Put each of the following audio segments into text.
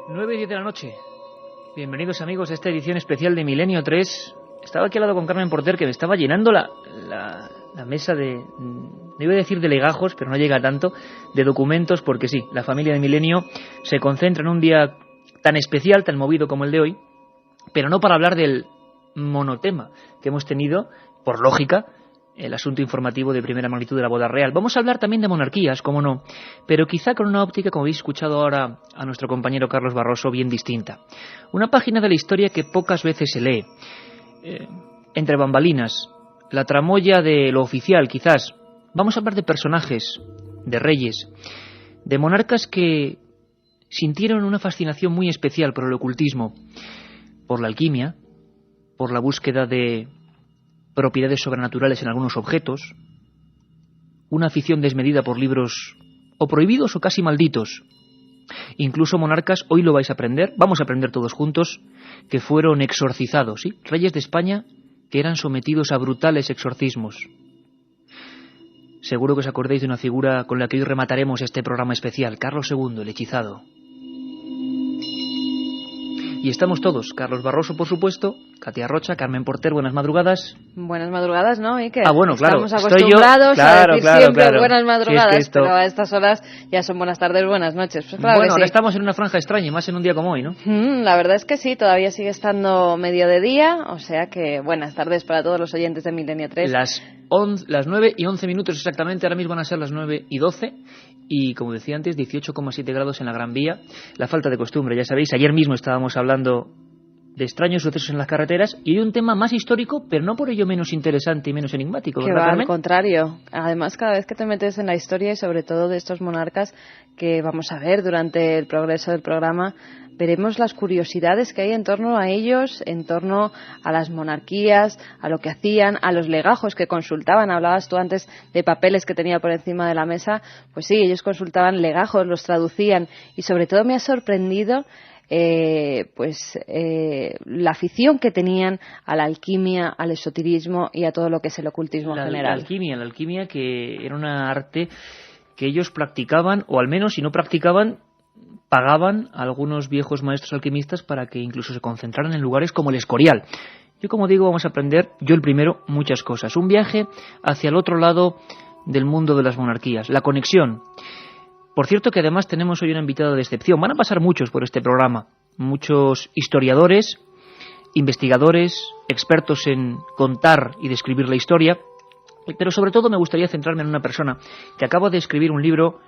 9:10 de la noche. Bienvenidos amigos a esta edición especial de Milenio 3. Estaba aquí al lado con Carmen Porter, que me estaba llenando la mesa de... No iba a decir de legajos, pero no llega tanto, de documentos, porque sí, la familia de Milenio se concentra en un día tan especial, tan movido como el de hoy, pero no para hablar del monotema que hemos tenido, por lógica, el asunto informativo de primera magnitud de la boda real. Vamos a hablar también de monarquías, cómo no, pero quizá con una óptica, como habéis escuchado ahora a nuestro compañero Carlos Barroso, bien distinta. Una página de la historia que pocas veces se lee. Entre bambalinas, la tramoya de lo oficial, quizás. Vamos a hablar de personajes, de reyes, de monarcas que sintieron una fascinación muy especial por el ocultismo, por la alquimia, por la búsqueda de propiedades sobrenaturales en algunos objetos, una afición desmedida por libros o prohibidos o casi malditos. Incluso monarcas, hoy lo vais a aprender, vamos a aprender todos juntos, que fueron exorcizados, ¿sí? Reyes de España que eran sometidos a brutales exorcismos. Seguro que os acordáis de una figura con la que hoy remataremos este programa especial, Carlos II, el hechizado. Y estamos todos, Carlos Barroso, por supuesto, Katia Rocha, Carmen Porter, buenas madrugadas. Buenas madrugadas, ¿no? ¿Y qué? Bueno, claro. Estamos acostumbrados a decir siempre buenas madrugadas, sí, es que pero a estas horas ya son buenas tardes, buenas noches. Pues claro, bueno, ahora sí. estamos en una franja extraña, y más en un día como hoy, ¿no? La verdad es que sí, todavía sigue estando medio de día, o sea que buenas tardes para todos los oyentes de Milenio 3. Las 9:11 exactamente, ahora mismo van a ser las 9:12, y como decía antes, 18,7 grados en la Gran Vía. La falta de costumbre, ya sabéis, ayer mismo estábamos hablando de extraños sucesos en las carreteras, y hay un tema más histórico, pero no por ello menos interesante y menos enigmático, que ¿verdad, va, Carmen? Al contrario. Además, cada vez que te metes en la historia, y sobre todo de estos monarcas que vamos a ver durante el progreso del programa, veremos las curiosidades que hay en torno a ellos, en torno a las monarquías, a lo que hacían, a los legajos que consultaban. Hablabas tú antes de papeles que tenía por encima de la mesa. Pues sí, ellos consultaban legajos, los traducían, y sobre todo me ha sorprendido la afición que tenían a la alquimia, al esoterismo y a todo lo que es el ocultismo en general. La alquimia que era una arte que ellos practicaban, o al menos si no practicaban, pagaban a algunos viejos maestros alquimistas para que incluso se concentraran en lugares como el Escorial. Yo, como digo, vamos a aprender, yo el primero, muchas cosas. Un viaje hacia el otro lado del mundo de las monarquías, la conexión. Por cierto que además tenemos hoy una invitada de excepción. Van a pasar muchos por este programa, muchos historiadores, investigadores, expertos en contar y describir la historia, pero sobre todo me gustaría centrarme en una persona que acaba de escribir un libro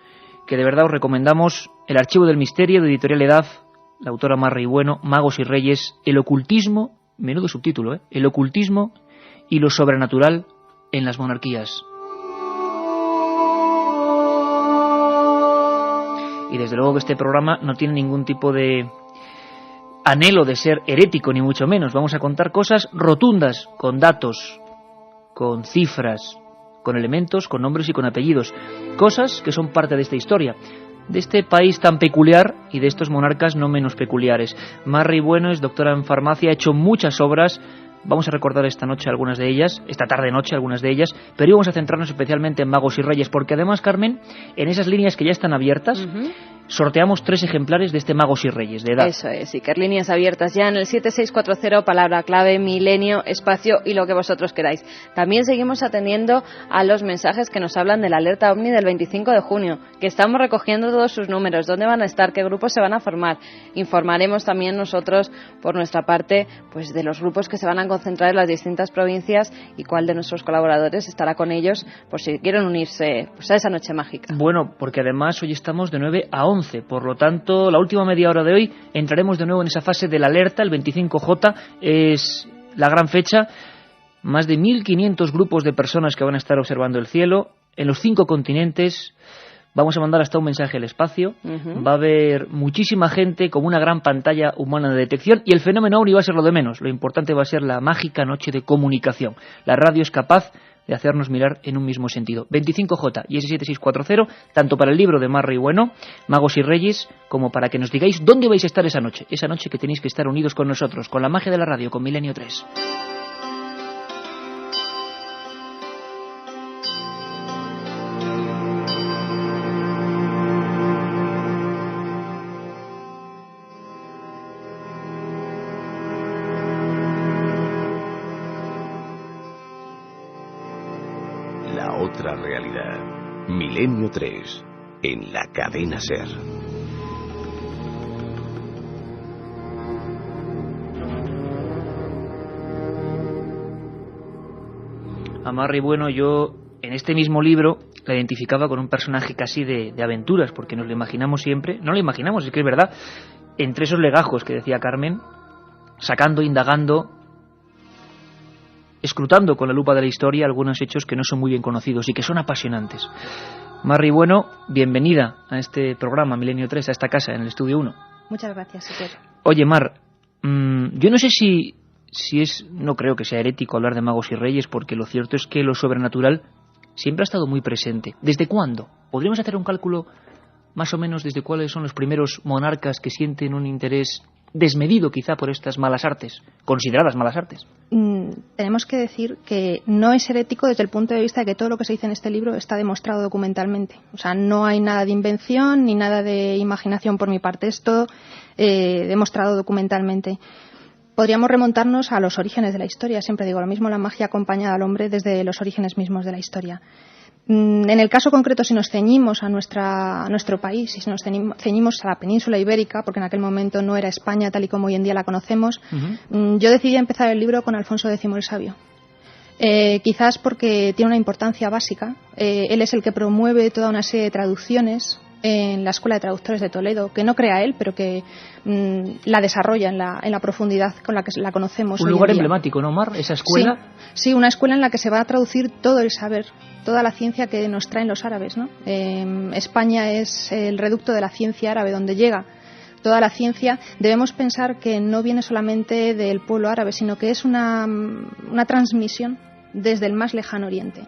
que de verdad os recomendamos, El archivo del misterio, de Editorial Edad, la autora Marra y Bueno, Magos y Reyes, el ocultismo, menudo subtítulo, el ocultismo y lo sobrenatural en las monarquías. Y desde luego que este programa no tiene ningún tipo de anhelo de ser herético, ni mucho menos. Vamos a contar cosas rotundas, con datos, con cifras, con elementos, con nombres y con apellidos. Cosas que son parte de esta historia, de este país tan peculiar y de estos monarcas no menos peculiares. Marra y Bueno es doctora en farmacia, ha hecho muchas obras. Vamos a recordar esta noche algunas de ellas, esta tarde-noche algunas de ellas, pero íbamos a centrarnos especialmente en Magos y Reyes, porque además, Carmen, en esas líneas que ya están abiertas, sorteamos 3 ejemplares de este Magos y Reyes de Edad. Eso es, y que líneas abiertas ya en el 7640, palabra clave, milenio, espacio y lo que vosotros queráis. También seguimos atendiendo a los mensajes que nos hablan de la alerta OVNI del 25 de junio, que estamos recogiendo todos sus números, dónde van a estar, qué grupos se van a formar. Informaremos también nosotros, por nuestra parte, pues de los grupos que se van a concentrar en las distintas provincias y cuál de nuestros colaboradores estará con ellos por si quieren unirse pues a esa noche mágica. Bueno, porque además hoy estamos de 9 a 11, por lo tanto la última media hora de hoy entraremos de nuevo en esa fase de la alerta. El 25J es la gran fecha, más de 1.500 grupos de personas que van a estar observando el cielo en los 5 continentes. Vamos a mandar hasta un mensaje al espacio. Va a haber muchísima gente como una gran pantalla humana de detección, y el fenómeno OVNI va a ser lo de menos. Lo importante va a ser la mágica noche de comunicación. La radio es capaz de hacernos mirar en un mismo sentido. 25J y S7640, tanto para el libro de Marra y Bueno, Magos y Reyes, como para que nos digáis dónde vais a estar esa noche que tenéis que estar unidos con nosotros, con la magia de la radio, con Milenio 3. otra realidad. Milenio 3, en la cadena SER. A Marry Bueno, yo en este mismo libro la identificaba con un personaje casi de aventuras, porque nos lo imaginamos siempre, no lo imaginamos, es que es verdad, entre esos legajos que decía Carmen, sacando, indagando, escrutando con la lupa de la historia algunos hechos que no son muy bien conocidos y que son apasionantes. Marry Bueno, bienvenida a este programa Milenio 3, a esta casa en el Estudio 1. Muchas gracias, Iker. Oye, Mar, yo no sé si no creo que sea herético hablar de magos y reyes, porque lo cierto es que lo sobrenatural siempre ha estado muy presente. ¿Desde cuándo? ¿Podríamos hacer un cálculo más o menos desde cuáles son los primeros monarcas que sienten un interés desmedido quizá por estas malas artes, consideradas malas artes? Tenemos que decir que no es herético desde el punto de vista de que todo lo que se dice en este libro está demostrado documentalmente. O sea, no hay nada de invención ni nada de imaginación por mi parte. Es todo demostrado documentalmente. Podríamos remontarnos a los orígenes de la historia. Siempre digo lo mismo, la magia acompaña al hombre desde los orígenes mismos de la historia. En el caso concreto, si nos ceñimos a nuestro país, si nos ceñimos a la península ibérica, porque en aquel momento no era España tal y como hoy en día la conocemos, yo decidí empezar el libro con Alfonso X el Sabio. Quizás porque tiene una importancia básica. Él es el que promueve toda una serie de traducciones en la Escuela de Traductores de Toledo, que no crea él, pero que la desarrolla en la profundidad con la que la conocemos. Un lugar emblemático, ¿no, Mar? Esa escuela. Sí, una escuela en la que se va a traducir todo el saber, toda la ciencia que nos traen los árabes, ¿no? España es el reducto de la ciencia árabe, donde llega toda la ciencia. Debemos pensar que no viene solamente del pueblo árabe, sino que es una transmisión desde el más lejano oriente.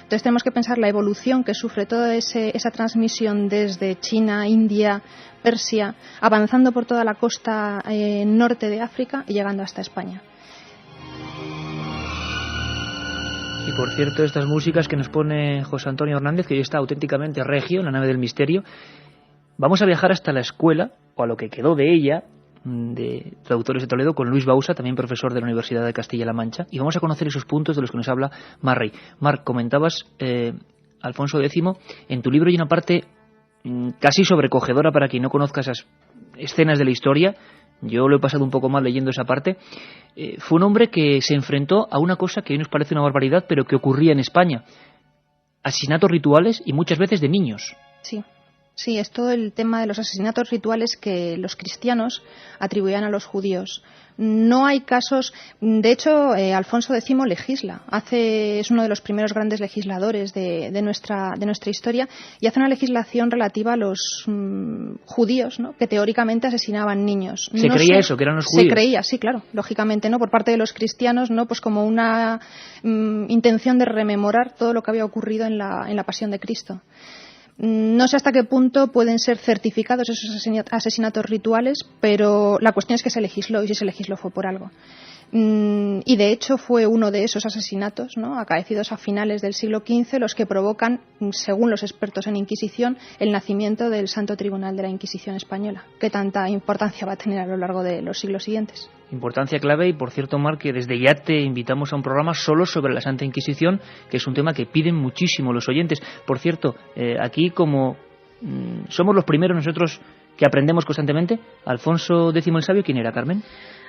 Entonces tenemos que pensar la evolución que sufre toda esa transmisión desde China, India, Persia, avanzando por toda la costa norte de África y llegando hasta España. Y por cierto, estas músicas que nos pone José Antonio Hernández, que hoy está auténticamente regio en la nave del misterio, vamos a viajar hasta la escuela, o a lo que quedó de ella, de Traductores de Toledo, con Luis Bausa, también profesor de la Universidad de Castilla-La Mancha, y vamos a conocer esos puntos de los que nos habla Marry. Marc, comentabas Alfonso X, en tu libro hay una parte casi sobrecogedora para quien no conozca esas escenas de la historia. Yo lo he pasado un poco mal leyendo esa parte. Fue un hombre que se enfrentó a una cosa que hoy nos parece una barbaridad, pero que ocurría en España: asesinatos rituales y muchas veces de niños. Sí, es todo el tema de los asesinatos rituales que los cristianos atribuían a los judíos. No hay casos. De hecho, Alfonso X legisla. Es uno de los primeros grandes legisladores de nuestra historia, y hace una legislación relativa a los judíos, ¿no?, que teóricamente asesinaban niños. ¿Se creía eso, que eran los judíos? Se creía, sí, claro, lógicamente, ¿no?, por parte de los cristianos, ¿no?, pues como una intención de rememorar todo lo que había ocurrido en la pasión de Cristo. No sé hasta qué punto pueden ser certificados esos asesinatos rituales, pero la cuestión es que se legisló, y si se legisló fue por algo. Y de hecho fue uno de esos asesinatos, ¿no?, acaecidos a finales del siglo XV, los que provocan, según los expertos en Inquisición, el nacimiento del Santo Tribunal de la Inquisición española, que tanta importancia va a tener a lo largo de los siglos siguientes. Importancia clave. Y por cierto, Marc, que desde ya te invitamos a un programa solo sobre la Santa Inquisición, que es un tema que piden muchísimo los oyentes. Por cierto, aquí como somos los primeros nosotros que aprendemos constantemente, Alfonso X el Sabio, ¿quién era, Carmen?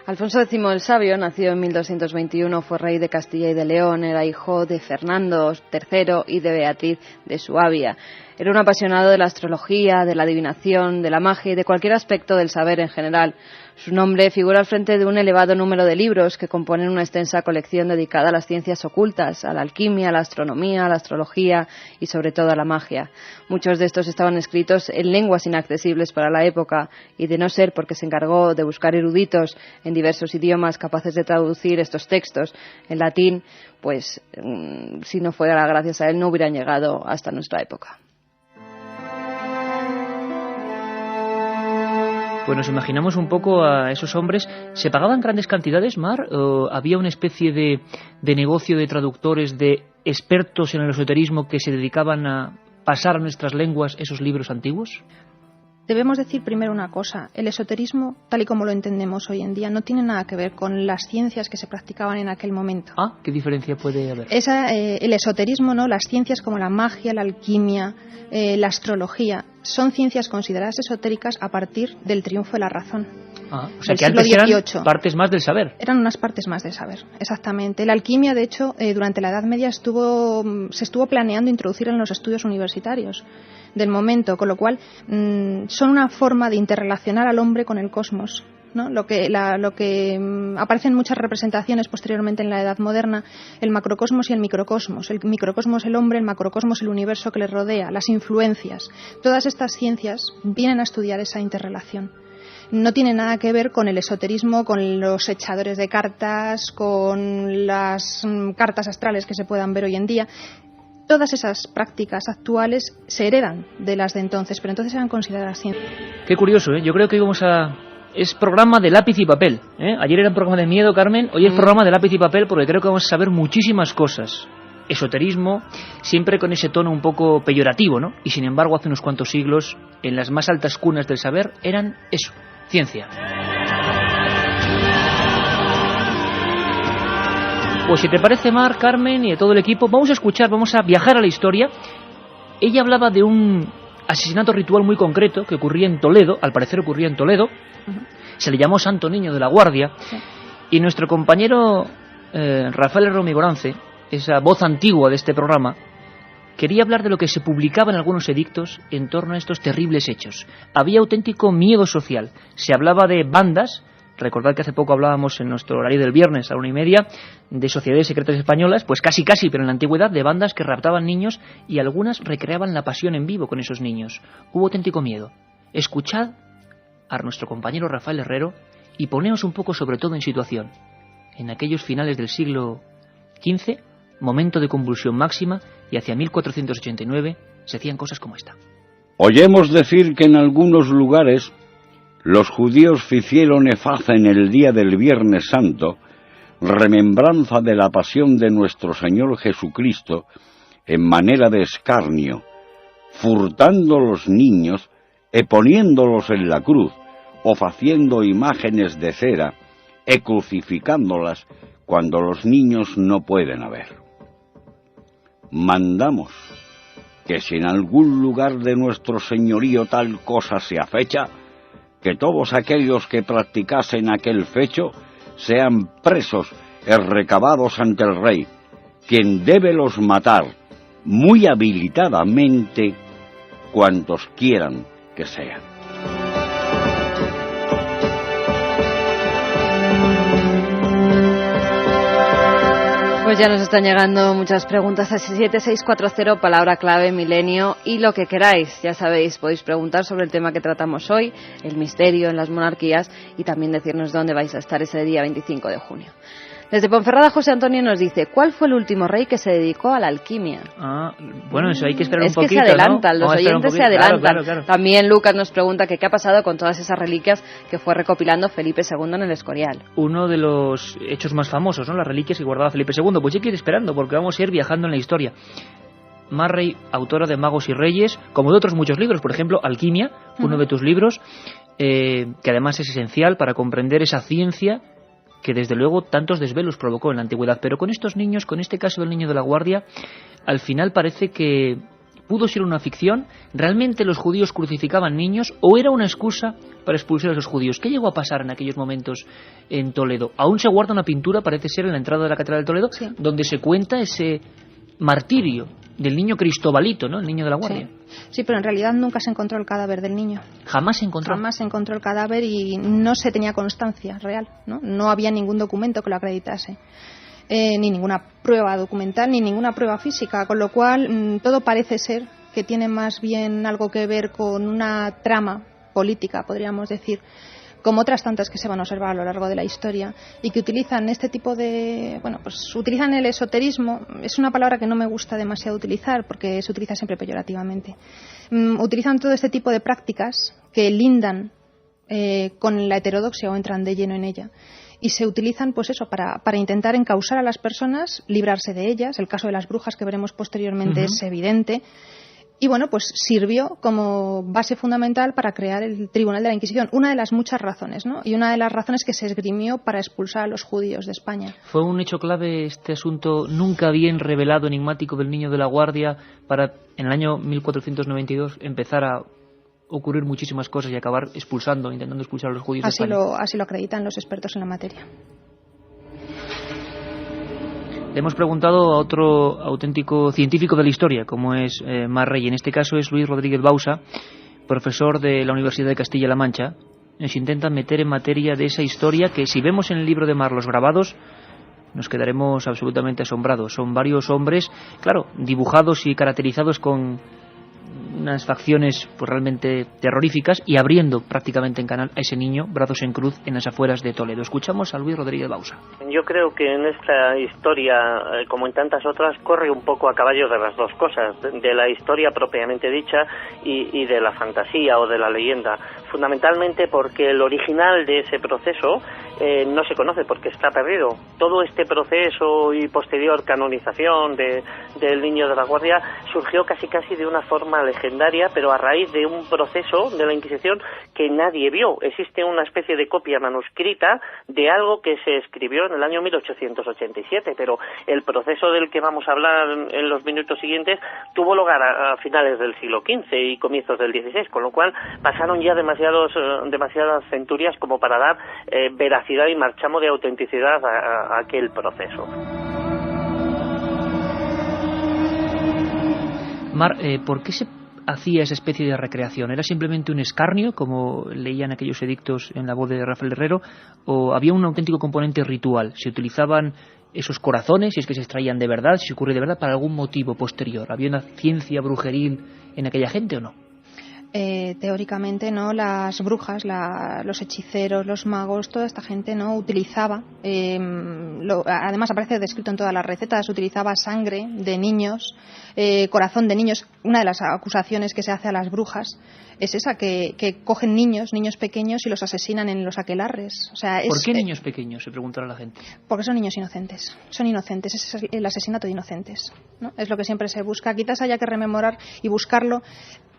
Alfonso X el Sabio nació en 1221, fue rey de Castilla y de León, era hijo de Fernando III y de Beatriz de Suabia. Era un apasionado de la astrología, de la adivinación, de la magia y de cualquier aspecto del saber en general. Su nombre figura al frente de un elevado número de libros que componen una extensa colección dedicada a las ciencias ocultas, a la alquimia, a la astronomía, a la astrología y sobre todo a la magia. Muchos de estos estaban escritos en lenguas inaccesibles para la época, y de no ser porque se encargó de buscar eruditos en diversos idiomas capaces de traducir estos textos en latín, pues si no fuera gracias a él no hubieran llegado hasta nuestra época. Pues nos imaginamos un poco a esos hombres. ¿Se pagaban grandes cantidades, Mar? ¿O había una especie de negocio de traductores, de expertos en el esoterismo que se dedicaban a pasar a nuestras lenguas esos libros antiguos? Debemos decir primero una cosa: el esoterismo, tal y como lo entendemos hoy en día, no tiene nada que ver con las ciencias que se practicaban en aquel momento. ¿Qué diferencia puede haber? El esoterismo, ¿no? Las ciencias como la magia, la alquimia, la astrología, son ciencias consideradas esotéricas a partir del triunfo de la razón. O sea, que antes eran partes más del saber. Eran unas partes más del saber, exactamente. La alquimia, de hecho, durante la Edad Media se estuvo planeando introducir en los estudios universitarios del momento, con lo cual son una forma de interrelacionar al hombre con el cosmos, ¿no? Lo que aparece en muchas representaciones posteriormente en la Edad Moderna: el macrocosmos y el microcosmos. El microcosmos el hombre, el macrocosmos el universo que le rodea, las influencias. Todas estas ciencias vienen a estudiar esa interrelación. No tiene nada que ver con el esoterismo, con los echadores de cartas, con las cartas astrales que se puedan ver hoy en día. Todas esas prácticas actuales se heredan de las de entonces, pero entonces eran consideradas ciencias. Qué curioso, ¿eh? Yo creo que es programa de lápiz y papel, ¿eh? Ayer era un programa de miedo, Carmen, hoy es programa de lápiz y papel, porque creo que vamos a saber muchísimas cosas. Esoterismo, siempre con ese tono un poco peyorativo, ¿no? Y sin embargo, hace unos cuantos siglos, en las más altas cunas del saber, eran eso, ciencia. Pues si te parece, Mar, Carmen y de todo el equipo, vamos a viajar a la historia. Ella hablaba de un asesinato ritual muy concreto que ocurría en Toledo, al parecer ocurría en Toledo. Se le llamó Santo Niño de la Guardia. Sí. Y nuestro compañero Rafael Herrero Migorance, esa voz antigua de este programa, quería hablar de lo que se publicaba en algunos edictos en torno a estos terribles hechos. Había auténtico miedo social. Se hablaba de bandas. Recordad que hace poco hablábamos en nuestro horario del viernes a la 1:30 de sociedades secretas españolas, pues casi, pero en la antigüedad, de bandas que raptaban niños y algunas recreaban la pasión en vivo con esos niños. Hubo auténtico miedo. Escuchad a nuestro compañero Rafael Herrero y poneos un poco sobre todo en situación. En aquellos finales del siglo XV, momento de convulsión máxima, y hacia 1489 se hacían cosas como esta. Oyemos decir que en algunos lugares los judíos ficieron en el día del Viernes Santo, remembranza de la pasión de nuestro Señor Jesucristo, en manera de escarnio, furtando los niños e poniéndolos en la cruz, o faciendo imágenes de cera, e crucificándolas cuando los niños no pueden haber. Mandamos que si en algún lugar de nuestro señorío tal cosa se afecha, que todos aquellos que practicasen aquel fecho sean presos y recabados ante el rey, quien debe los matar muy habilitadamente cuantos quieran que sean. Pues ya nos están llegando muchas preguntas a 7640, palabra clave, milenio, y lo que queráis. Ya sabéis, podéis preguntar sobre el tema que tratamos hoy, el misterio en las monarquías, y también decirnos dónde vais a estar ese día 25 de junio. Desde Ponferrada, José Antonio nos dice: ¿cuál fue el último rey que se dedicó a la alquimia? Bueno, eso hay que esperar un poquito, ¿no? Es que se adelantan, ¿no? Los oyentes se adelantan. Claro. También Lucas nos pregunta que qué ha pasado con todas esas reliquias que fue recopilando Felipe II en el Escorial. Uno de los hechos más famosos, ¿no? Las reliquias que guardaba Felipe II. Pues hay que ir esperando, porque vamos a ir viajando en la historia. Marrey, autora de Magos y Reyes, como de otros muchos libros, por ejemplo, Alquimia, uno de tus libros, que además es esencial para comprender esa ciencia que desde luego tantos desvelos provocó en la antigüedad. Pero con estos niños, con este caso del niño de la Guardia, al final parece que pudo ser una ficción. ¿Realmente los judíos crucificaban niños o era una excusa para expulsar a esos judíos? ¿Qué llegó a pasar en aquellos momentos en Toledo? Aún se guarda una pintura, parece ser, en la entrada de la Catedral de Toledo, sí, donde se cuenta ese martirio del niño Cristobalito, ¿no? El niño de la Guardia. Sí, pero en realidad nunca se encontró el cadáver del niño. ¿Jamás se encontró? Jamás se encontró el cadáver y no se tenía constancia real, ¿no? No había ningún documento que lo acreditase. Ni ninguna prueba documental, ni ninguna prueba física, con lo cual todo parece ser que tiene más bien algo que ver con una trama política, podríamos decir, como otras tantas que se van a observar a lo largo de la historia y que utilizan este tipo de... Bueno, pues utilizan el esoterismo. Es una palabra que no me gusta demasiado utilizar porque se utiliza siempre peyorativamente. Utilizan todo este tipo de prácticas que lindan con la heterodoxia o entran de lleno en ella. Y se utilizan, pues eso, para intentar encausar a las personas, librarse de ellas. El caso de las brujas que veremos posteriormente es evidente. Y bueno, pues sirvió como base fundamental para crear el Tribunal de la Inquisición. Una de las muchas razones, ¿no? Y una de las razones que se esgrimió para expulsar a los judíos de España. ¿Fue un hecho clave este asunto nunca bien revelado, enigmático del Niño de la Guardia, para en el año 1492 empezar a ocurrir muchísimas cosas y acabar intentando expulsar a los judíos de España? Así lo acreditan los expertos en la materia. Le hemos preguntado a otro auténtico científico de la historia, como es Mar Rey. En este caso es Luis Rodríguez Bausa, profesor de la Universidad de Castilla-La Mancha. Nos intenta meter en materia de esa historia que, si vemos en el libro de Mar los grabados, nos quedaremos absolutamente asombrados. Son varios hombres, claro, dibujados y caracterizados con unas facciones pues realmente terroríficas y abriendo prácticamente en canal a ese niño, brazos en cruz, en las afueras de Toledo. Escuchamos a Luis Rodríguez Bausa. Yo creo que en esta historia, como en tantas otras, corre un poco a caballo de las dos cosas, de la historia propiamente dicha y de la fantasía o de la leyenda. Fundamentalmente porque el original de ese proceso no se conoce, porque está perdido. Todo este proceso y posterior canonización del Niño de la Guardia surgió casi de una forma legendaria, pero a raíz de un proceso de la Inquisición que nadie vio. Existe una especie de copia manuscrita de algo que se escribió en el año 1887, pero el proceso del que vamos a hablar en los minutos siguientes tuvo lugar a finales del siglo XV y comienzos del XVI, con lo cual pasaron ya demasiadas centurias como para dar veracidad y marchamo de autenticidad a aquel proceso. Mar, ¿por qué se hacía esa especie de recreación? ¿Era simplemente un escarnio, como leían aquellos edictos en la voz de Rafael Herrero, o había un auténtico componente ritual? ¿Se utilizaban esos corazones, si es que se extraían de verdad, si ocurre de verdad, para algún motivo posterior? ¿Había una ciencia brujeril en aquella gente o no? Teóricamente, no, las brujas, los hechiceros, los magos, toda esta gente no utilizaba, además aparece descrito en todas las recetas, utilizaba sangre de niños, corazón de niños. Una de las acusaciones que se hace a las brujas es esa, que cogen niños pequeños y los asesinan en los aquelarres. O sea, ¿por qué niños pequeños?, se preguntará la gente. Porque son niños inocentes, ese es el asesinato de inocentes, ¿no? Es lo que siempre se busca. Quizás haya que rememorar y buscarlo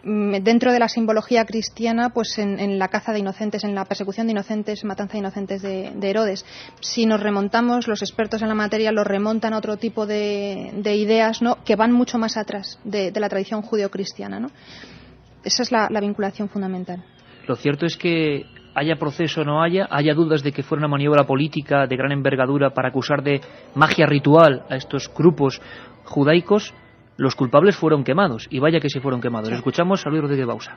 dentro de la simbología cristiana, pues en la caza de inocentes, en la persecución de inocentes, matanza de inocentes de Herodes. Si nos remontamos, los expertos en la materia lo remontan a otro tipo de ideas, ¿no?, que van mucho más atrás de la tradición judeocristiana, ¿no? Esa es la vinculación fundamental. Lo cierto es que haya proceso o no haya dudas de que fuera una maniobra política de gran envergadura para acusar de magia ritual a estos grupos judaicos. Los culpables fueron quemados, y vaya que se fueron quemados. Sí. Escuchamos a Luis Rodríguez Bausa.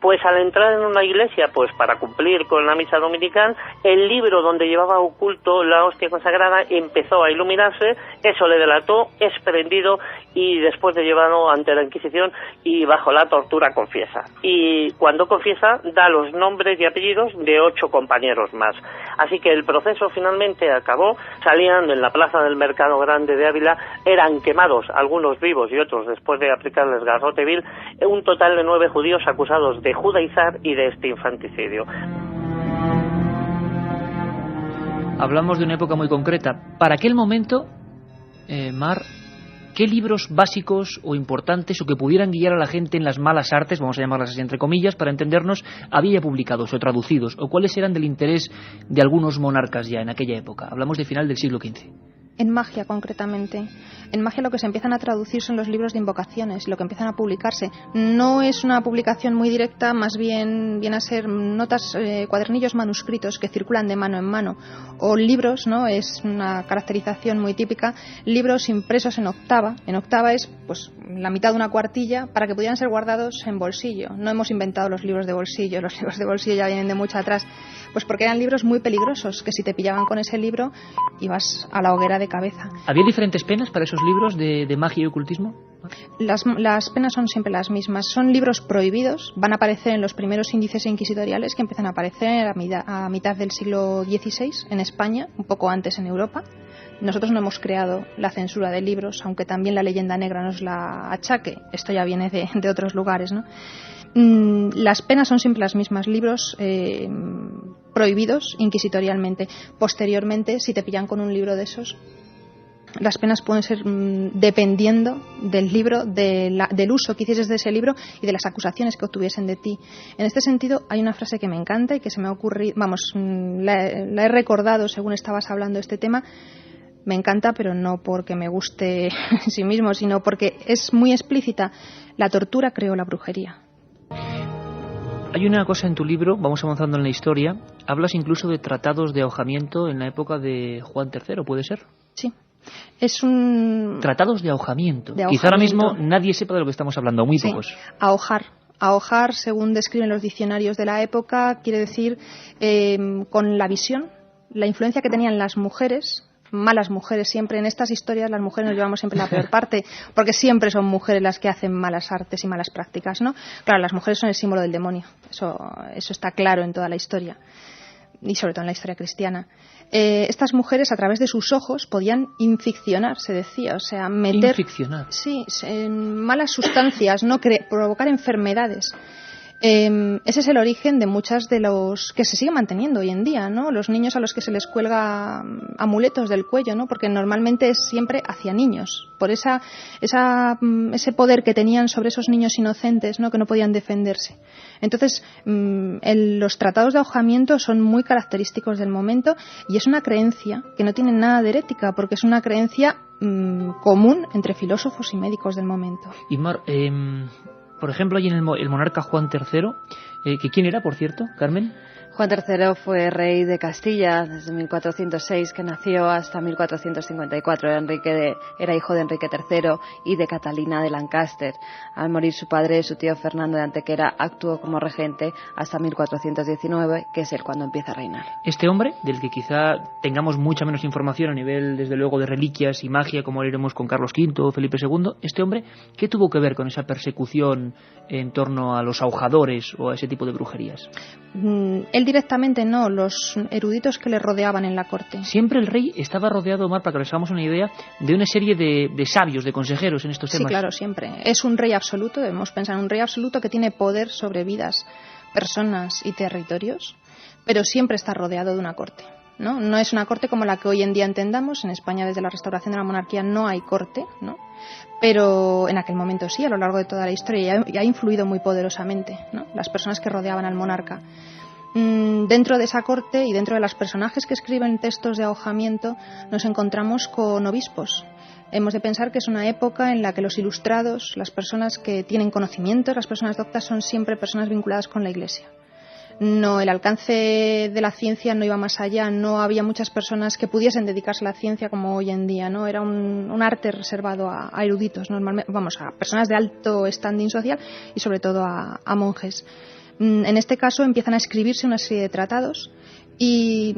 Pues al entrar en una iglesia, pues para cumplir con la misa dominical, el libro donde llevaba oculto la hostia consagrada empezó a iluminarse, eso le delató, es prendido y después de llevarlo ante la Inquisición y bajo la tortura confiesa. Y cuando confiesa da los nombres y apellidos de 8 compañeros más. Así que el proceso finalmente acabó, salían en la plaza del Mercado Grande de Ávila, eran quemados, algunos vivos y otros después de aplicarles garrote vil, un total de 9 judíos acusados de judaizar y de este infanticidio. Hablamos de una época muy concreta. Para aquel momento, Mar, ¿qué libros básicos o importantes o que pudieran guiar a la gente en las malas artes, vamos a llamarlas así entre comillas, para entendernos, había publicados o traducidos? ¿O cuáles eran del interés de algunos monarcas ya en aquella época? Hablamos de final del siglo XV. En magia, concretamente. En magia lo que se empiezan a traducir son los libros de invocaciones, lo que empiezan a publicarse. No es una publicación muy directa, más bien viene a ser notas, cuadernillos manuscritos que circulan de mano en mano. O libros, ¿no? Es una caracterización muy típica. Libros impresos en octava. En octava es pues la mitad de una cuartilla para que pudieran ser guardados en bolsillo. No hemos inventado los libros de bolsillo. Los libros de bolsillo ya vienen de mucho atrás. Pues porque eran libros muy peligrosos, que si te pillaban con ese libro ibas a la hoguera de cabeza. ¿Había diferentes penas para esos libros de magia y ocultismo? Las penas son siempre las mismas. Son libros prohibidos, van a aparecer en los primeros índices inquisitoriales que empiezan a aparecer a mitad del siglo XVI en España, un poco antes en Europa. Nosotros no hemos creado la censura de libros, aunque también la leyenda negra nos la achaque. Esto ya viene de otros lugares, ¿no? Las penas son siempre las mismas. Libros prohibidos inquisitorialmente. Posteriormente, si te pillan con un libro de esos, Las penas pueden ser dependiendo del libro, del uso que hicieses de ese libro y de las acusaciones que obtuviesen de ti. En este sentido, hay una frase que me encanta y que se me ha ocurrido, la he recordado según estabas hablando de este tema. Me encanta, pero no porque me guste en sí mismo, sino porque es muy explícita. La tortura creó la brujería. Hay una cosa en tu libro, vamos avanzando en la historia, hablas incluso de tratados de ahogamiento en la época de Juan III, ¿puede ser? Sí. Es un... Tratados de ahogamiento. Quizá ahora mismo nadie sepa de lo que estamos hablando, muy pocos. Ahojar, según describen los diccionarios de la época, quiere decir con la visión, la influencia que tenían las mujeres, malas mujeres siempre. En estas historias las mujeres nos llevamos siempre la peor parte, porque siempre son mujeres las que hacen malas artes y malas prácticas, ¿no? Claro, las mujeres son el símbolo del demonio, eso está claro en toda la historia, y sobre todo en la historia cristiana. Estas mujeres, a través de sus ojos, podían inficcionar, se decía, o sea, meter... Inficcionar. Sí, malas sustancias, ¿no? Provocar enfermedades. Ese es el origen de muchas de los que se sigue manteniendo hoy en día, ¿no? Los niños a los que se les cuelga amuletos del cuello, ¿no? Porque normalmente es siempre hacia niños, por ese poder que tenían sobre esos niños inocentes, ¿no? Que no podían defenderse. Entonces, los tratados de ahogamiento son muy característicos del momento y es una creencia que no tiene nada de herética, porque es una creencia común entre filósofos y médicos del momento. Y Mar, por ejemplo, hay en el monarca Juan III, que ¿quién era, por cierto, Carmen? Juan III fue rey de Castilla desde 1406, que nació, hasta 1454. Era hijo de Enrique III y de Catalina de Lancaster. Al morir su padre, su tío Fernando de Antequera actuó como regente hasta 1419, que es él cuando empieza a reinar. Este hombre, del que quizá tengamos mucha menos información a nivel, desde luego, de reliquias y magia, como lo iremos con Carlos V o Felipe II, este hombre, ¿qué tuvo que ver con esa persecución en torno a los ahojadores o a ese tipo de brujerías? Él directamente no, los eruditos que le rodeaban en la corte. Siempre el rey estaba rodeado, Mar, para que nos hagamos una idea, de una serie de sabios, de consejeros en estos temas. Sí, claro, siempre. Es un rey absoluto, debemos pensar en un rey absoluto que tiene poder sobre vidas, personas y territorios, pero siempre está rodeado de una corte, ¿no? No es una corte como la que hoy en día entendamos. En España, desde la restauración de la monarquía, no hay corte, ¿no? Pero en aquel momento sí, a lo largo de toda la historia, y ha influido muy poderosamente, ¿no? Las personas que rodeaban al monarca. Dentro de esa corte y dentro de los personajes que escriben textos de ahogamiento, nos encontramos con obispos. Hemos de pensar que es una época en la que los ilustrados, las personas que tienen conocimientos, las personas doctas, son siempre personas vinculadas con la Iglesia. No, el alcance de la ciencia no iba más allá, no había muchas personas que pudiesen dedicarse a la ciencia como hoy en día, ¿no? Era un arte reservado a eruditos, normalmente, a personas de alto standing social y sobre todo a monjes. En este caso empiezan a escribirse una serie de tratados y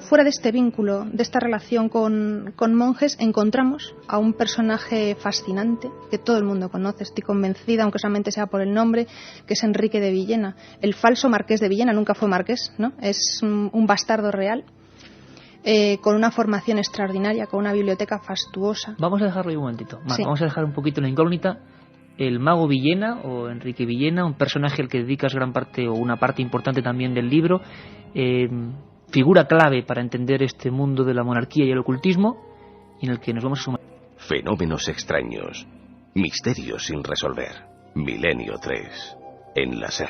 fuera de este vínculo, de esta relación con monjes, encontramos a un personaje fascinante que todo el mundo conoce, estoy convencida, aunque solamente sea por el nombre, que es Enrique de Villena, el falso marqués de Villena. Nunca fue marqués, ¿no? Es un bastardo real, con una formación extraordinaria, con una biblioteca fastuosa. Vamos a dejarlo ahí un momentito, Sí. Vamos a dejar un poquito la incógnita. El mago Villena, o Enrique Villena, un personaje al que dedicas gran parte o una parte importante también del libro, figura clave para entender este mundo de la monarquía y el ocultismo, y en el que nos vamos a sumar. Fenómenos extraños, misterios sin resolver. Milenio 3, en la SER.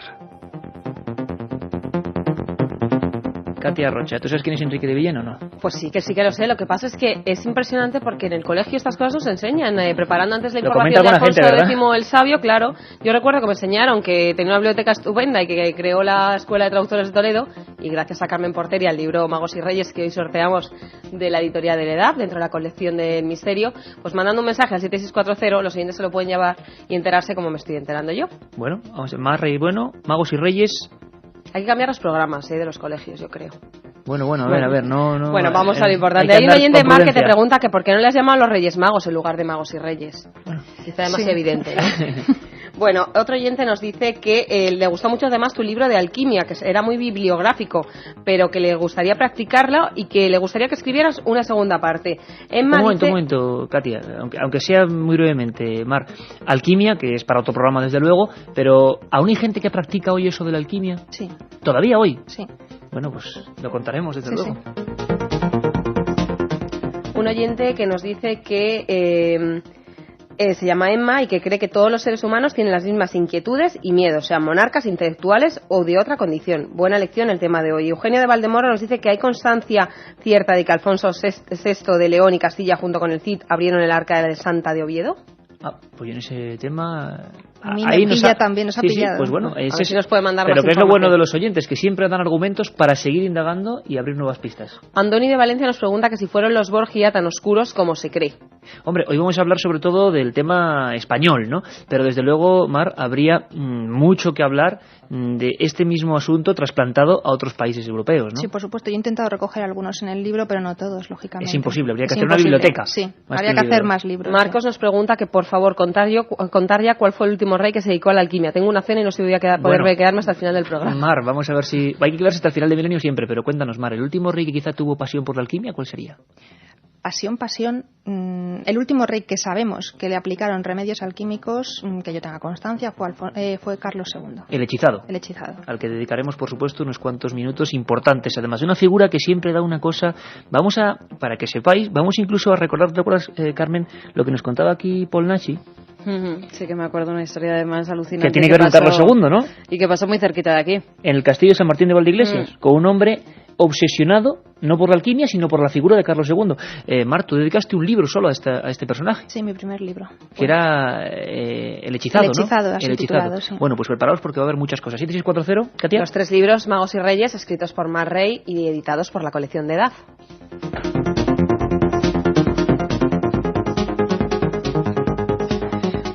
Katia Rocha, ¿tú sabes quién es Enrique de Villena o no? Pues sí que lo sé. Lo que pasa es que es impresionante porque en el colegio estas cosas nos enseñan, preparando antes la Lo información de comenta alguna Alfonso gente, ¿verdad? X el Sabio, claro. Yo recuerdo que me enseñaron que tenía una biblioteca estupenda y que creó la Escuela de Traductores de Toledo, y gracias a Carmen Porter y al libro Magos y Reyes que hoy sorteamos de la editorial de la Edad, dentro de la colección del Misterio, pues mandando un mensaje al 7640, los oyentes se lo pueden llevar y enterarse como me estoy enterando yo. Bueno, vamos a más rey bueno, Magos y Reyes. Hay que cambiar los programas de los colegios, yo creo. Bueno, a ver, no. Bueno, vamos a lo importante. Hay Hay que un andar oyente con más que te prudencia. pregunta que por qué no le has llamado a los Reyes Magos en lugar de Magos y Reyes. Bueno. Quizá además Sí. evidente, ¿no? Bueno, otro oyente nos dice que le gustó mucho además tu libro de alquimia, que era muy bibliográfico, pero que le gustaría practicarlo y que le gustaría que escribieras una segunda parte. Emma Un dice... momento, Katia, aunque sea muy brevemente, Mar. Alquimia, que es para otro programa desde luego, pero ¿aún hay gente que practica hoy eso de la alquimia? Sí, ¿Todavía hoy? sí. Bueno, pues lo contaremos desde Sí, luego. Un oyente que nos dice que se llama Emma y que cree que todos los seres humanos tienen las mismas inquietudes y miedos, sean monarcas, intelectuales o de otra condición. Buena lección el tema de hoy. Eugenio de Valdemoro nos dice que hay constancia cierta de que Alfonso VI de León y Castilla junto con el Cid abrieron el Arca de Santa de Oviedo. Pues en ese tema... A mí me pilla también, nos ha pillado. Sí, pues bueno, a ver si nos puede mandar pero más que es lo información. bueno de los oyentes, que siempre dan argumentos para seguir indagando y abrir nuevas pistas. Andoni de Valencia nos pregunta que si fueron los Borgia tan oscuros como se cree. Hombre, hoy vamos a hablar sobre todo del tema español, ¿no? Pero desde luego, Mar, habría mucho que hablar de este mismo asunto trasplantado a otros países europeos, ¿no? Sí, por supuesto. Yo he intentado recoger algunos en el libro, pero no todos, lógicamente. Es imposible, habría que hacer una biblioteca. Sí, habría que hacer más libros. Marcos nos pregunta que por favor contar ya cuál fue el último rey que se dedicó a la alquimia. Tengo una cena y no sé si voy a poder quedarme hasta el final del programa. Mar, vamos a ver si... Hay que quedarse hasta el final de Milenio siempre, pero cuéntanos, Mar, ¿el último rey que quizá tuvo pasión por la alquimia, cuál sería? Pasión. El último rey que sabemos que le aplicaron remedios alquímicos, que yo tenga constancia, fue Carlos II. El hechizado. El hechizado. Al que dedicaremos, por supuesto, unos cuantos minutos importantes. Además, de una figura que siempre da una cosa. Para que sepáis, vamos incluso a recordar, ¿te acuerdas, Carmen, lo que nos contaba aquí Paul Nashi? Sí, que me acuerdo una historia además alucinante. Que tiene que ver con Carlos II, ¿no? Y que pasó muy cerquita de aquí. En el castillo de San Martín de Valdeiglesias, con un hombre obsesionado, no por la alquimia, sino por la figura de Carlos II. Mar, tú dedicaste un libro solo a este personaje. Sí, mi primer libro. Que era El hechizado, El hechizado, ¿no? así titulado, sí. Bueno, pues preparaos porque va a haber muchas cosas. 7640, Katia. Los 3 libros, Magos y Reyes, escritos por Mar Rey y editados por la colección de Edad.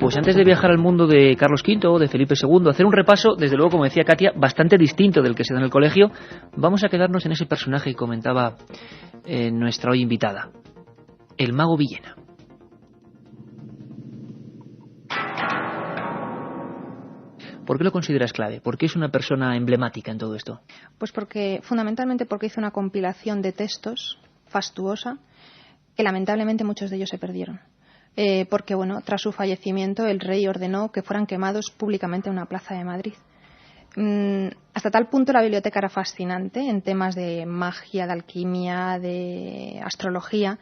Pues antes de viajar al mundo de Carlos V o de Felipe II, hacer un repaso, desde luego, como decía Katia, bastante distinto del que se da en el colegio, vamos a quedarnos en ese personaje que comentaba nuestra hoy invitada, el mago Villena. ¿Por qué lo consideras clave? ¿Por qué es una persona emblemática en todo esto? Pues fundamentalmente porque hizo una compilación de textos fastuosa que lamentablemente muchos de ellos se perdieron. Porque, tras su fallecimiento el rey ordenó que fueran quemados públicamente en una plaza de Madrid. Hasta tal punto la biblioteca era fascinante en temas de magia, de alquimia, de astrología,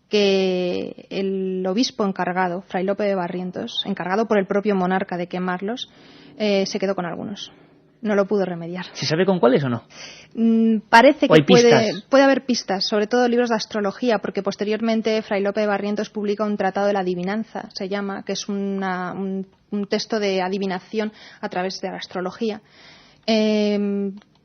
que el obispo encargado, Fray Lope de Barrientos, encargado por el propio monarca de quemarlos, se quedó con algunos. No lo pudo remediar. ¿Se sabe con cuáles o no? Parece que pistas? Puede haber pistas, sobre todo libros de astrología, porque posteriormente Fray Lope de Barrientos publica un tratado de la adivinanza, se llama, que es un texto de adivinación a través de la astrología.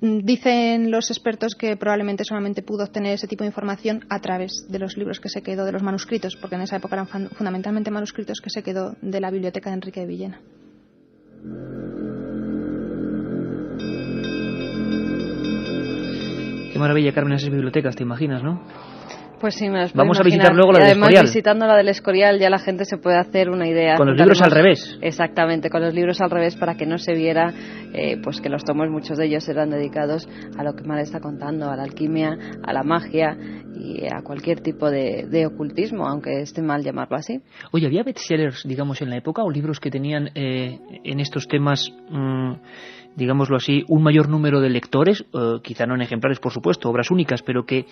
Dicen los expertos que probablemente solamente pudo obtener ese tipo de información a través de los libros que se quedó, de los manuscritos, porque en esa época eran fundamentalmente manuscritos que se quedó de la biblioteca de Enrique de Villena. Qué maravilla, Carmen, esas bibliotecas, te imaginas, ¿no? Pues sí, me las Vamos a imaginar. visitar luego la del Además, Escorial. visitando la del Escorial ya la gente se puede hacer una idea. Con los libros al revés. Exactamente, con los libros al revés, para que no se viera pues que los tomos, muchos de ellos eran dedicados a lo que Mar está contando, a la alquimia, a la magia y a cualquier tipo de ocultismo, aunque esté mal llamarlo así. Oye, ¿había bestsellers, digamos, en la época o libros que tenían en estos temas, digámoslo así, un mayor número de lectores, quizá no en ejemplares, por supuesto, obras únicas, pero que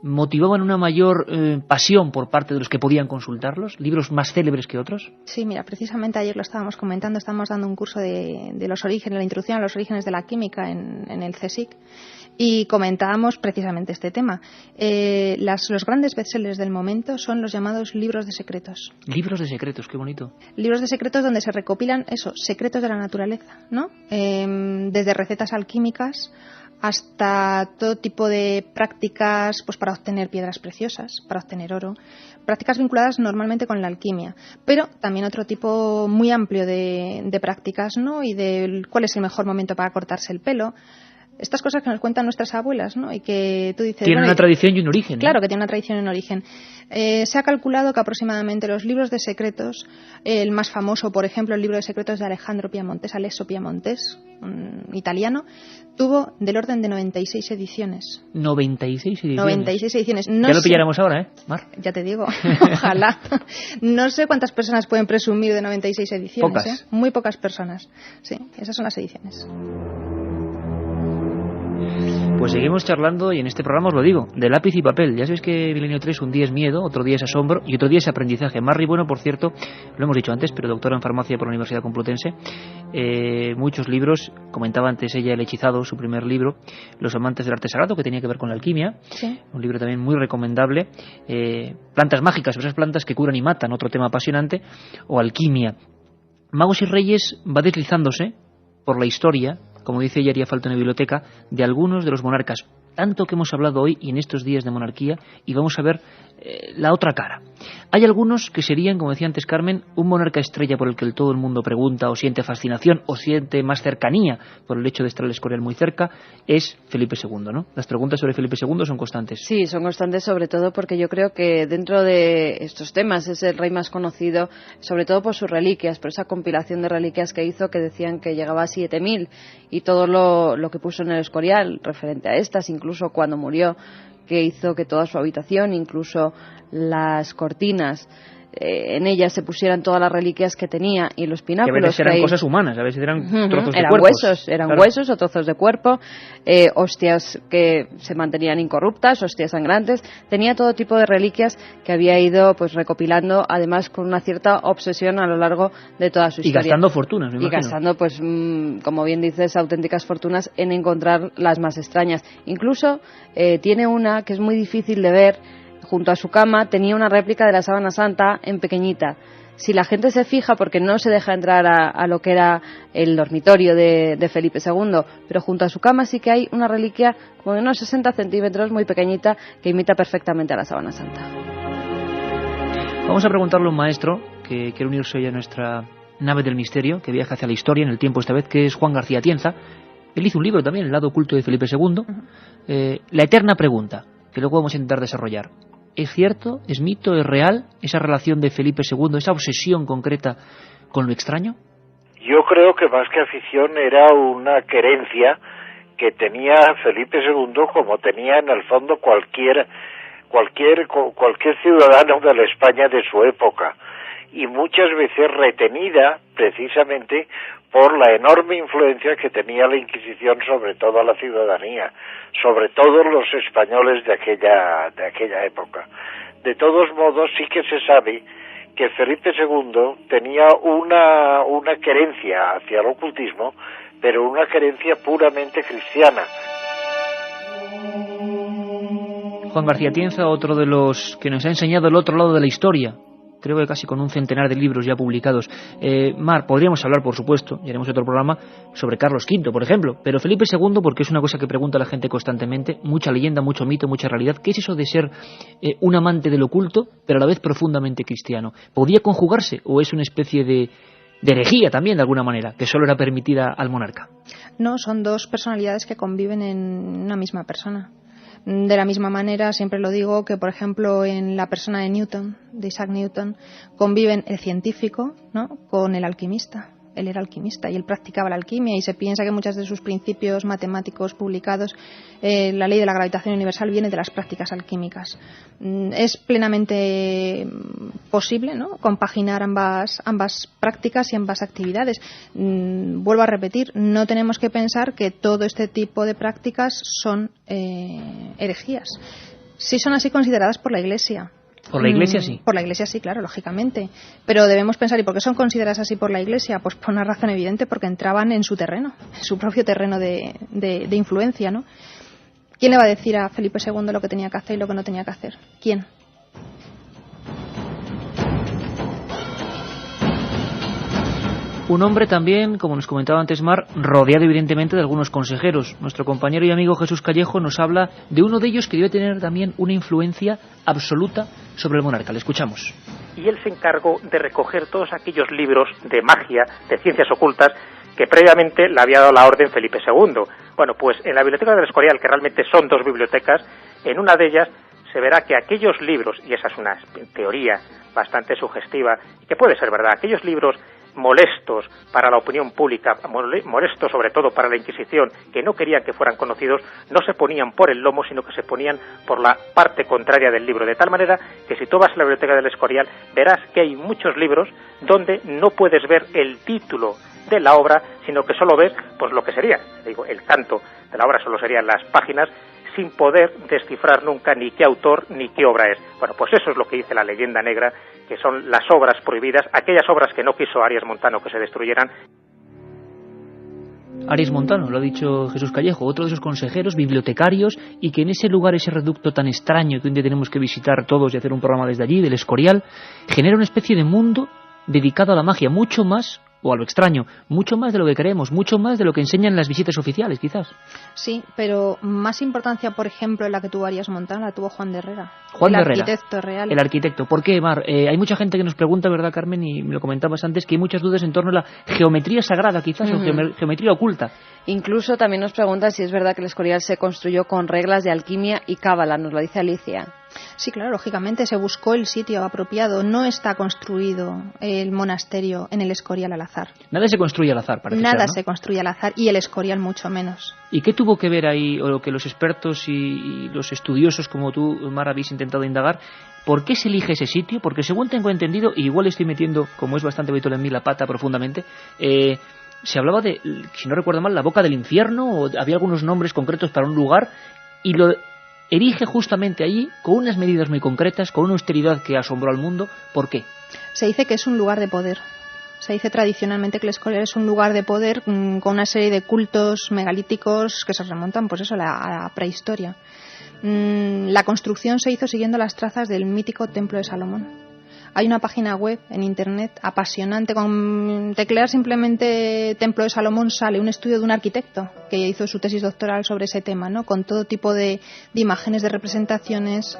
motivaban una mayor pasión por parte de los que podían consultarlos, libros más célebres que otros? Sí, mira, precisamente ayer lo estábamos comentando, estábamos dando un curso de los orígenes, la introducción a los orígenes de la química en el CSIC, y comentábamos precisamente este tema. Los grandes bestsellers del momento son los llamados libros de secretos. Libros de secretos, qué bonito. Libros de secretos donde se recopilan secretos de la naturaleza, ¿no? Desde recetas alquímicas hasta todo tipo de prácticas, pues para obtener piedras preciosas, para obtener oro, prácticas vinculadas normalmente con la alquimia, pero también otro tipo muy amplio de prácticas, ¿no? Y de cuál es el mejor momento para cortarse el pelo. Estas cosas que nos cuentan nuestras abuelas, ¿no? Y que tú dices... Tienen una tradición y un origen, ¿no? Claro que tiene una tradición y un origen. Se ha calculado que aproximadamente los libros de secretos, el más famoso, por ejemplo, el libro de secretos de Alejandro Piamontes, Alesso Piamontes, italiano, tuvo del orden de 96 ediciones. 96 ediciones. 96 ediciones. No ya lo pilláramos ahora, ¿eh, Mar? Ya te digo, ojalá. No sé cuántas personas pueden presumir de 96 ediciones. Pocas. Muy pocas personas. Sí, esas son las ediciones. Pues seguimos charlando y en este programa os lo digo, de lápiz y papel. Ya sabéis que Milenio 3 un día es miedo, otro día es asombro y otro día es aprendizaje. Marri Bueno, por cierto, lo hemos dicho antes, pero doctora en farmacia por la Universidad Complutense. Muchos libros, comentaba antes ella El hechizado, su primer libro, Los amantes del arte sagrado, que tenía que ver con la alquimia. Sí. Un libro también muy recomendable. Plantas mágicas, esas plantas que curan y matan, otro tema apasionante. O alquimia. Magos y Reyes va deslizándose por la historia, como dice ella, haría falta una biblioteca, de algunos de los monarcas, tanto que hemos hablado hoy y en estos días de monarquía, y vamos a ver la otra cara. Hay algunos que serían, como decía antes Carmen, un monarca estrella por el que todo el mundo pregunta o siente fascinación o siente más cercanía por el hecho de estar el Escorial muy cerca, es Felipe II, ¿no? Las preguntas sobre Felipe II son constantes. Sí, son constantes, sobre todo porque yo creo que dentro de estos temas es el rey más conocido, sobre todo por sus reliquias, por esa compilación de reliquias que hizo, que decían que llegaba a 7.000, y todo lo que puso en el Escorial referente a estas, incluso cuando murió, que hizo que toda su habitación, incluso las cortinas, en ellas se pusieran todas las reliquias que tenía, y los pináculos. Que a veces eran cosas humanas, a veces eran trozos de eran cuerpos. Huesos, eran claro. Huesos o trozos de cuerpo, hostias que se mantenían incorruptas, hostias sangrantes. Tenía todo tipo de reliquias que había ido pues recopilando, además con una cierta obsesión a lo largo de toda su historia. Y gastando fortunas, me imagino. Y gastando, pues, como bien dices, auténticas fortunas en encontrar las más extrañas. Incluso tiene una que es muy difícil de ver. Junto a su cama tenía una réplica de la sábana santa en pequeñita. Si la gente se fija, porque no se deja entrar a lo que era el dormitorio de Felipe II, pero junto a su cama sí que hay una reliquia como de unos 60 centímetros, muy pequeñita, que imita perfectamente a la sábana santa. Vamos a preguntarle a un maestro que quiere unirse hoy a nuestra nave del misterio, que viaja hacia la historia en el tiempo esta vez, que es Juan García Atienza. Él hizo un libro también, El lado oculto de Felipe II. La eterna pregunta, que luego vamos a intentar desarrollar. ¿Es cierto, es mito, es real esa relación de Felipe II, esa obsesión concreta con lo extraño? Yo creo que más que afición era una querencia que tenía Felipe II, como tenía en el fondo cualquier ciudadano de la España de su época, y muchas veces retenida precisamente por la enorme influencia que tenía la Inquisición sobre toda la ciudadanía, sobre todos los españoles de aquella época. De todos modos, sí que se sabe que Felipe II tenía una querencia hacia el ocultismo, pero una querencia puramente cristiana. Juan García Atienza, otro de los que nos ha enseñado el otro lado de la historia, creo que casi con un centenar de libros ya publicados. Mar, podríamos hablar, por supuesto, y haremos otro programa, sobre Carlos V, por ejemplo, pero Felipe II, porque es una cosa que pregunta la gente constantemente, mucha leyenda, mucho mito, mucha realidad. ¿Qué es eso de ser un amante del oculto, pero a la vez profundamente cristiano? ¿Podía conjugarse o es una especie de herejía también, de alguna manera, que solo era permitida al monarca? No, son dos personalidades que conviven en una misma persona. De la misma manera, siempre lo digo, que por ejemplo en la persona de Newton, de Isaac Newton, conviven el científico, ¿no?, con el alquimista. Él era alquimista y él practicaba la alquimia, y se piensa que muchos de sus principios matemáticos publicados, la ley de la gravitación universal, viene de las prácticas alquímicas. Es plenamente posible, ¿no?, compaginar ambas prácticas y ambas actividades. Vuelvo a repetir, no tenemos que pensar que todo este tipo de prácticas son herejías. Sí son así consideradas por la Iglesia. ¿Por la Iglesia sí? Por la Iglesia sí, claro, lógicamente. Pero debemos pensar, ¿y por qué son consideradas así por la Iglesia? Pues por una razón evidente, porque entraban en su terreno, en su propio terreno de influencia, ¿no? ¿Quién le va a decir a Felipe II lo que tenía que hacer y lo que no tenía que hacer? ¿Quién? Un hombre también, como nos comentaba antes Mar, rodeado evidentemente de algunos consejeros. Nuestro compañero y amigo Jesús Callejo nos habla de uno de ellos que debe tener también una influencia absoluta sobre el monarca. Le escuchamos. Y él se encargó de recoger todos aquellos libros de magia, de ciencias ocultas, que previamente le había dado la orden Felipe II. Bueno, pues en la Biblioteca del Escorial, que realmente son dos bibliotecas, en una de ellas se verá que aquellos libros, y esa es una teoría bastante sugestiva, y que puede ser verdad, aquellos libros molestos para la opinión pública, molestos sobre todo para la Inquisición, que no querían que fueran conocidos, no se ponían por el lomo, sino que se ponían por la parte contraria del libro, de tal manera que si tú vas a la Biblioteca del Escorial verás que hay muchos libros donde no puedes ver el título de la obra, sino que solo ves pues lo que sería, digo, el canto de la obra solo serían las páginas, sin poder descifrar nunca ni qué autor ni qué obra es. Bueno, pues eso es lo que dice la leyenda negra, que son las obras prohibidas, aquellas obras que no quiso Arias Montano que se destruyeran. Arias Montano, lo ha dicho Jesús Callejo, otro de esos consejeros, bibliotecarios, y que en ese lugar, ese reducto tan extraño que un día tenemos que visitar todos y hacer un programa desde allí, del Escorial, genera una especie de mundo dedicado a la magia, mucho más, o a lo extraño, mucho más de lo que creemos, mucho más de lo que enseñan las visitas oficiales, quizás. Sí, pero más importancia, por ejemplo, en la que tuvo Arias Montano, la tuvo Juan de Herrera. Juan de Herrera, el arquitecto real. El arquitecto. ¿Por qué, Mar? Hay mucha gente que nos pregunta, ¿verdad, Carmen? Y me lo comentabas antes, que hay muchas dudas en torno a la geometría sagrada, quizás, o geometría oculta. Incluso también nos pregunta si es verdad que el Escorial se construyó con reglas de alquimia y cábala, nos lo dice Alicia. Sí, claro, lógicamente se buscó el sitio apropiado. No está construido el monasterio en el Escorial al azar. Nada se construye al azar, parece Nada ser, ¿no? se construye al azar, y el Escorial mucho menos. ¿Y qué tuvo que ver ahí, o lo que los expertos y los estudiosos como tú, Mar, habéis intentado indagar? ¿Por qué se elige ese sitio? Porque según tengo entendido, y igual estoy metiendo, como es bastante habitual en mí, la pata profundamente, se hablaba de, si no recuerdo mal, la boca del infierno, o había algunos nombres concretos para un lugar, y lo erige justamente allí, con unas medidas muy concretas, con una austeridad que asombró al mundo. ¿Por qué? Se dice que es un lugar de poder. Se dice tradicionalmente que el Escorial es un lugar de poder con una serie de cultos megalíticos que se remontan, pues eso, a la prehistoria. La construcción se hizo siguiendo las trazas del mítico Templo de Salomón. Hay una página web en internet apasionante, con teclear simplemente Templo de Salomón sale un estudio de un arquitecto que hizo su tesis doctoral sobre ese tema, ¿no? Con todo tipo de imágenes, de representaciones.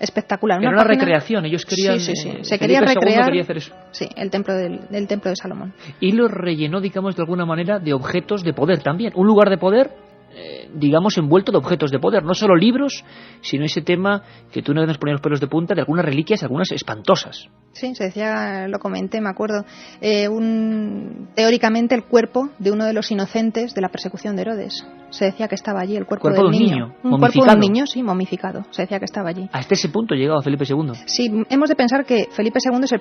Espectacular. Era una recreación, ellos querían... Sí. Se quería recrear quería hacer eso. Sí, el templo del Templo de Salomón. Y lo rellenó, digamos, de alguna manera de objetos de poder también. Un lugar de poder, digamos, envuelto de objetos de poder. No solo libros, sino ese tema que tú una vez nos ponías los pelos de punta, de algunas reliquias, algunas espantosas. Sí, se decía, lo comenté, me acuerdo, teóricamente el cuerpo de uno de los inocentes de la persecución de Herodes. Se decía que estaba allí el cuerpo de un niño. Un cuerpo de un niño, sí, momificado. Se decía que estaba allí. Hasta ese punto llegaba Felipe II. Sí, hemos de pensar que Felipe II es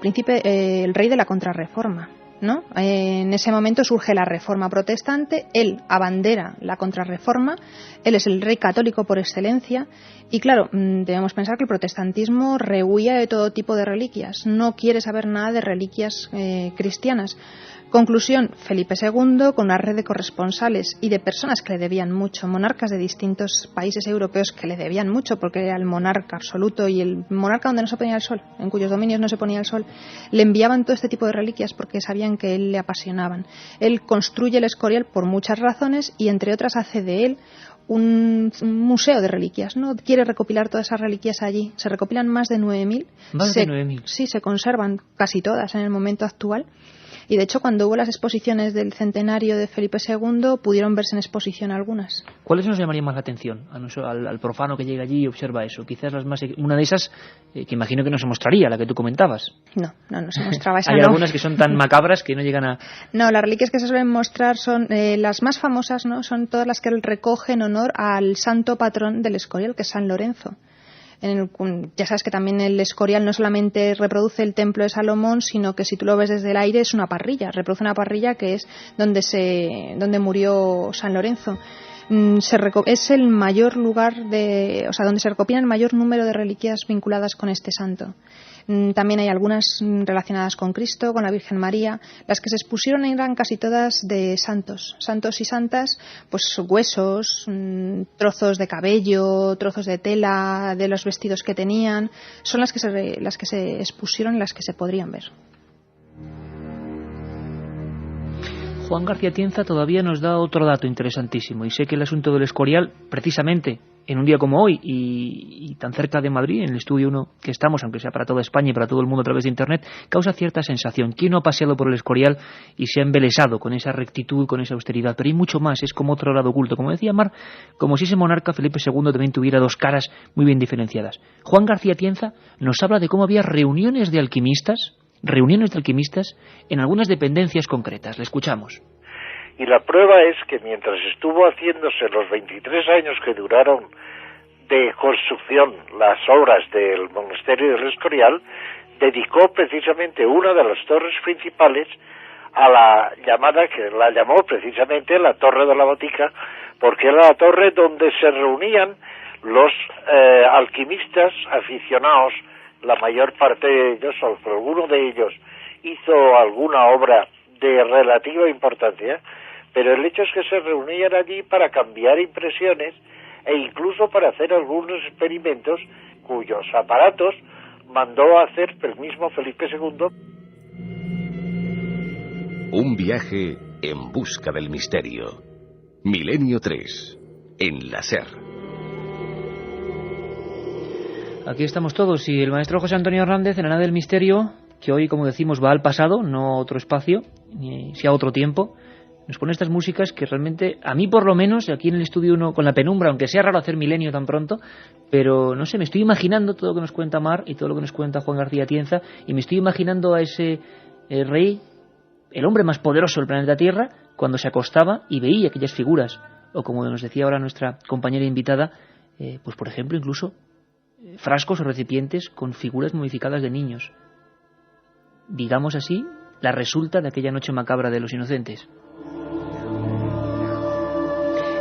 el rey de la Contrarreforma, ¿no? En ese momento surge la Reforma protestante, él abandera la Contrarreforma, él es el rey católico por excelencia, y claro, debemos pensar que el protestantismo rehuía de todo tipo de reliquias, no quiere saber nada de reliquias cristianas. Conclusión, Felipe II, con una red de corresponsales y de personas que le debían mucho, monarcas de distintos países europeos que le debían mucho porque era el monarca absoluto y el monarca donde no se ponía el sol, en cuyos dominios no se ponía el sol, le enviaban todo este tipo de reliquias porque sabían que él le apasionaban. Él construye el Escorial por muchas razones y entre otras hace de él un museo de reliquias, ¿no? Quiere recopilar todas esas reliquias allí. Se recopilan más de 9.000. Más de 9.000. Sí, se conservan casi todas en el momento actual. Y de hecho, cuando hubo las exposiciones del centenario de Felipe II, pudieron verse en exposición algunas. ¿Cuáles nos llamarían más la atención al profano que llega allí y observa eso? Quizás una de esas que imagino que no se mostraría, la que tú comentabas. No se mostraba esa. Hay algunas que son tan macabras que no llegan a... No, las reliquias que se suelen mostrar son las más famosas, ¿no? Son todas las que él recoge en honor al santo patrón del Escorial, que es San Lorenzo. Ya sabes que también el Escorial no solamente reproduce el Templo de Salomón, sino que si tú lo ves desde el aire es una parrilla, reproduce una parrilla que es donde murió San Lorenzo. Es el mayor lugar donde se recopilan el mayor número de reliquias vinculadas con este santo. También hay algunas relacionadas con Cristo, con la Virgen María. Las que se expusieron eran casi todas de santos y santas, pues huesos, trozos de cabello, trozos de tela, de los vestidos que tenían. Son las que se expusieron y las que se podrían ver. Juan García Tienza todavía nos da otro dato interesantísimo, y sé que el asunto del Escorial, precisamente en un día como hoy y tan cerca de Madrid, en el estudio 1 que estamos, aunque sea para toda España y para todo el mundo a través de Internet, causa cierta sensación. ¿Quién no ha paseado por el Escorial y se ha embelesado con esa rectitud, con esa austeridad? Pero hay mucho más, es como otro lado oculto. Como decía Mar, como si ese monarca Felipe II también tuviera dos caras muy bien diferenciadas. Juan García Tienza nos habla de cómo había reuniones de alquimistas en algunas dependencias concretas. Le escuchamos. Y la prueba es que mientras estuvo haciéndose los 23 años que duraron de construcción las obras del monasterio del Escorial, dedicó precisamente una de las torres principales a la llamada, que la llamó precisamente la Torre de la Botica, porque era la torre donde se reunían los alquimistas aficionados, la mayor parte de ellos, o alguno de ellos hizo alguna obra de relativa importancia, pero el hecho es que se reunían allí para cambiar impresiones e incluso para hacer algunos experimentos cuyos aparatos mandó a hacer el mismo Felipe II. Un viaje en busca del misterio. Milenio 3, en la SER. Aquí estamos todos y el maestro José Antonio Hernández en la nave del misterio, que hoy, como decimos, va al pasado, no a otro espacio, ni si a otro tiempo, nos pone estas músicas que realmente, a mí por lo menos, aquí en el estudio uno con la penumbra, aunque sea raro hacer milenio tan pronto, pero no sé, me estoy imaginando todo lo que nos cuenta Mar y todo lo que nos cuenta Juan García Tienza, y me estoy imaginando a ese rey, el hombre más poderoso del planeta Tierra, cuando se acostaba y veía aquellas figuras, o como nos decía ahora nuestra compañera invitada, pues por ejemplo incluso frascos o recipientes con figuras momificadas de niños. Digamos así, la resulta de aquella noche macabra de los inocentes.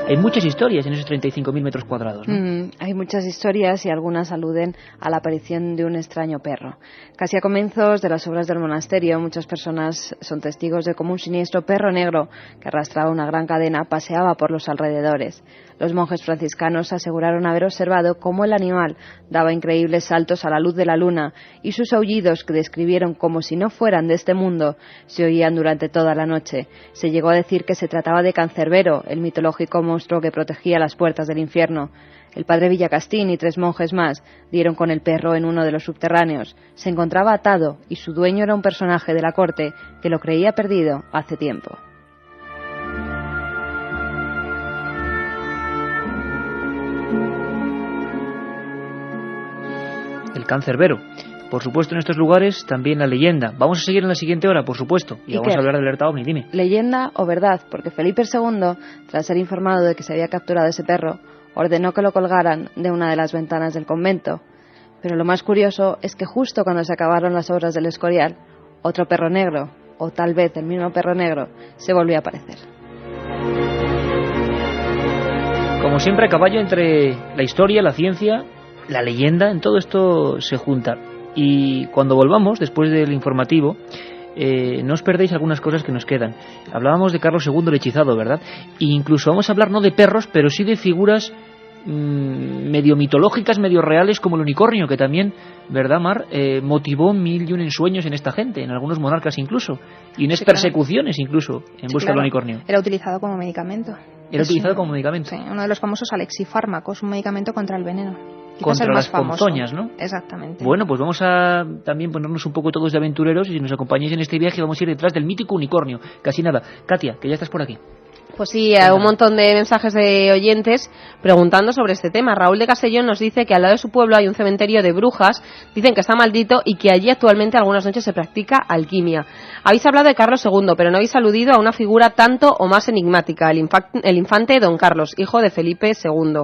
Hay muchas historias en esos 35.000 metros cuadrados, ¿no? Hay muchas historias y algunas aluden a la aparición de un extraño perro. Casi a comienzos de las obras del monasterio, muchas personas son testigos de cómo un siniestro perro negro que arrastraba una gran cadena paseaba por los alrededores. Los monjes franciscanos aseguraron haber observado cómo el animal daba increíbles saltos a la luz de la luna y sus aullidos, que describieron como si no fueran de este mundo, se oían durante toda la noche. Se llegó a decir que se trataba de Cancerbero, el mitológico monstruo que protegía las puertas del infierno. El padre Villacastín y 3 monjes más dieron con el perro en uno de los subterráneos. Se encontraba atado y su dueño era un personaje de la corte que lo creía perdido hace tiempo. El Cancerbero. Por supuesto, en estos lugares también la leyenda. Vamos a seguir en la siguiente hora, por supuesto. Y vamos a hablar de alerta OVNI, dime. ¿Leyenda o verdad? Porque Felipe II, tras ser informado de que se había capturado ese perro, ordenó que lo colgaran de una de las ventanas del convento. Pero lo más curioso es que justo cuando se acabaron las obras del Escorial, otro perro negro, o tal vez el mismo perro negro, se volvió a aparecer. Como siempre, a caballo entre la historia, la ciencia, la leyenda, en todo esto se junta. Y cuando volvamos, después del informativo, no os perdéis algunas cosas que nos quedan. Hablábamos de Carlos II el hechizado, ¿verdad? E incluso vamos a hablar no de perros, pero sí de figuras medio mitológicas, medio reales, como el unicornio, que también, ¿verdad, Mar? Motivó 1001 ensueños en esta gente, en algunos monarcas incluso, y unas persecuciones incluso, en busca del unicornio. Era utilizado como medicamento. Era utilizado como medicamento. Sí, uno de los famosos alexifármacos, un medicamento contra el veneno. Contra las ponzoñas, ¿no? Exactamente. Bueno, pues vamos a también ponernos un poco todos de aventureros y si nos acompañáis en este viaje vamos a ir detrás del mítico unicornio. Casi nada. Katia, que ya estás por aquí. Pues sí, hay un montón de mensajes de oyentes preguntando sobre este tema. Raúl de Castellón nos dice que al lado de su pueblo hay un cementerio de brujas, dicen que está maldito y que allí actualmente algunas noches se practica alquimia. Habéis hablado de Carlos II, pero no habéis aludido a una figura tanto o más enigmática, el infante Don Carlos, hijo de Felipe II.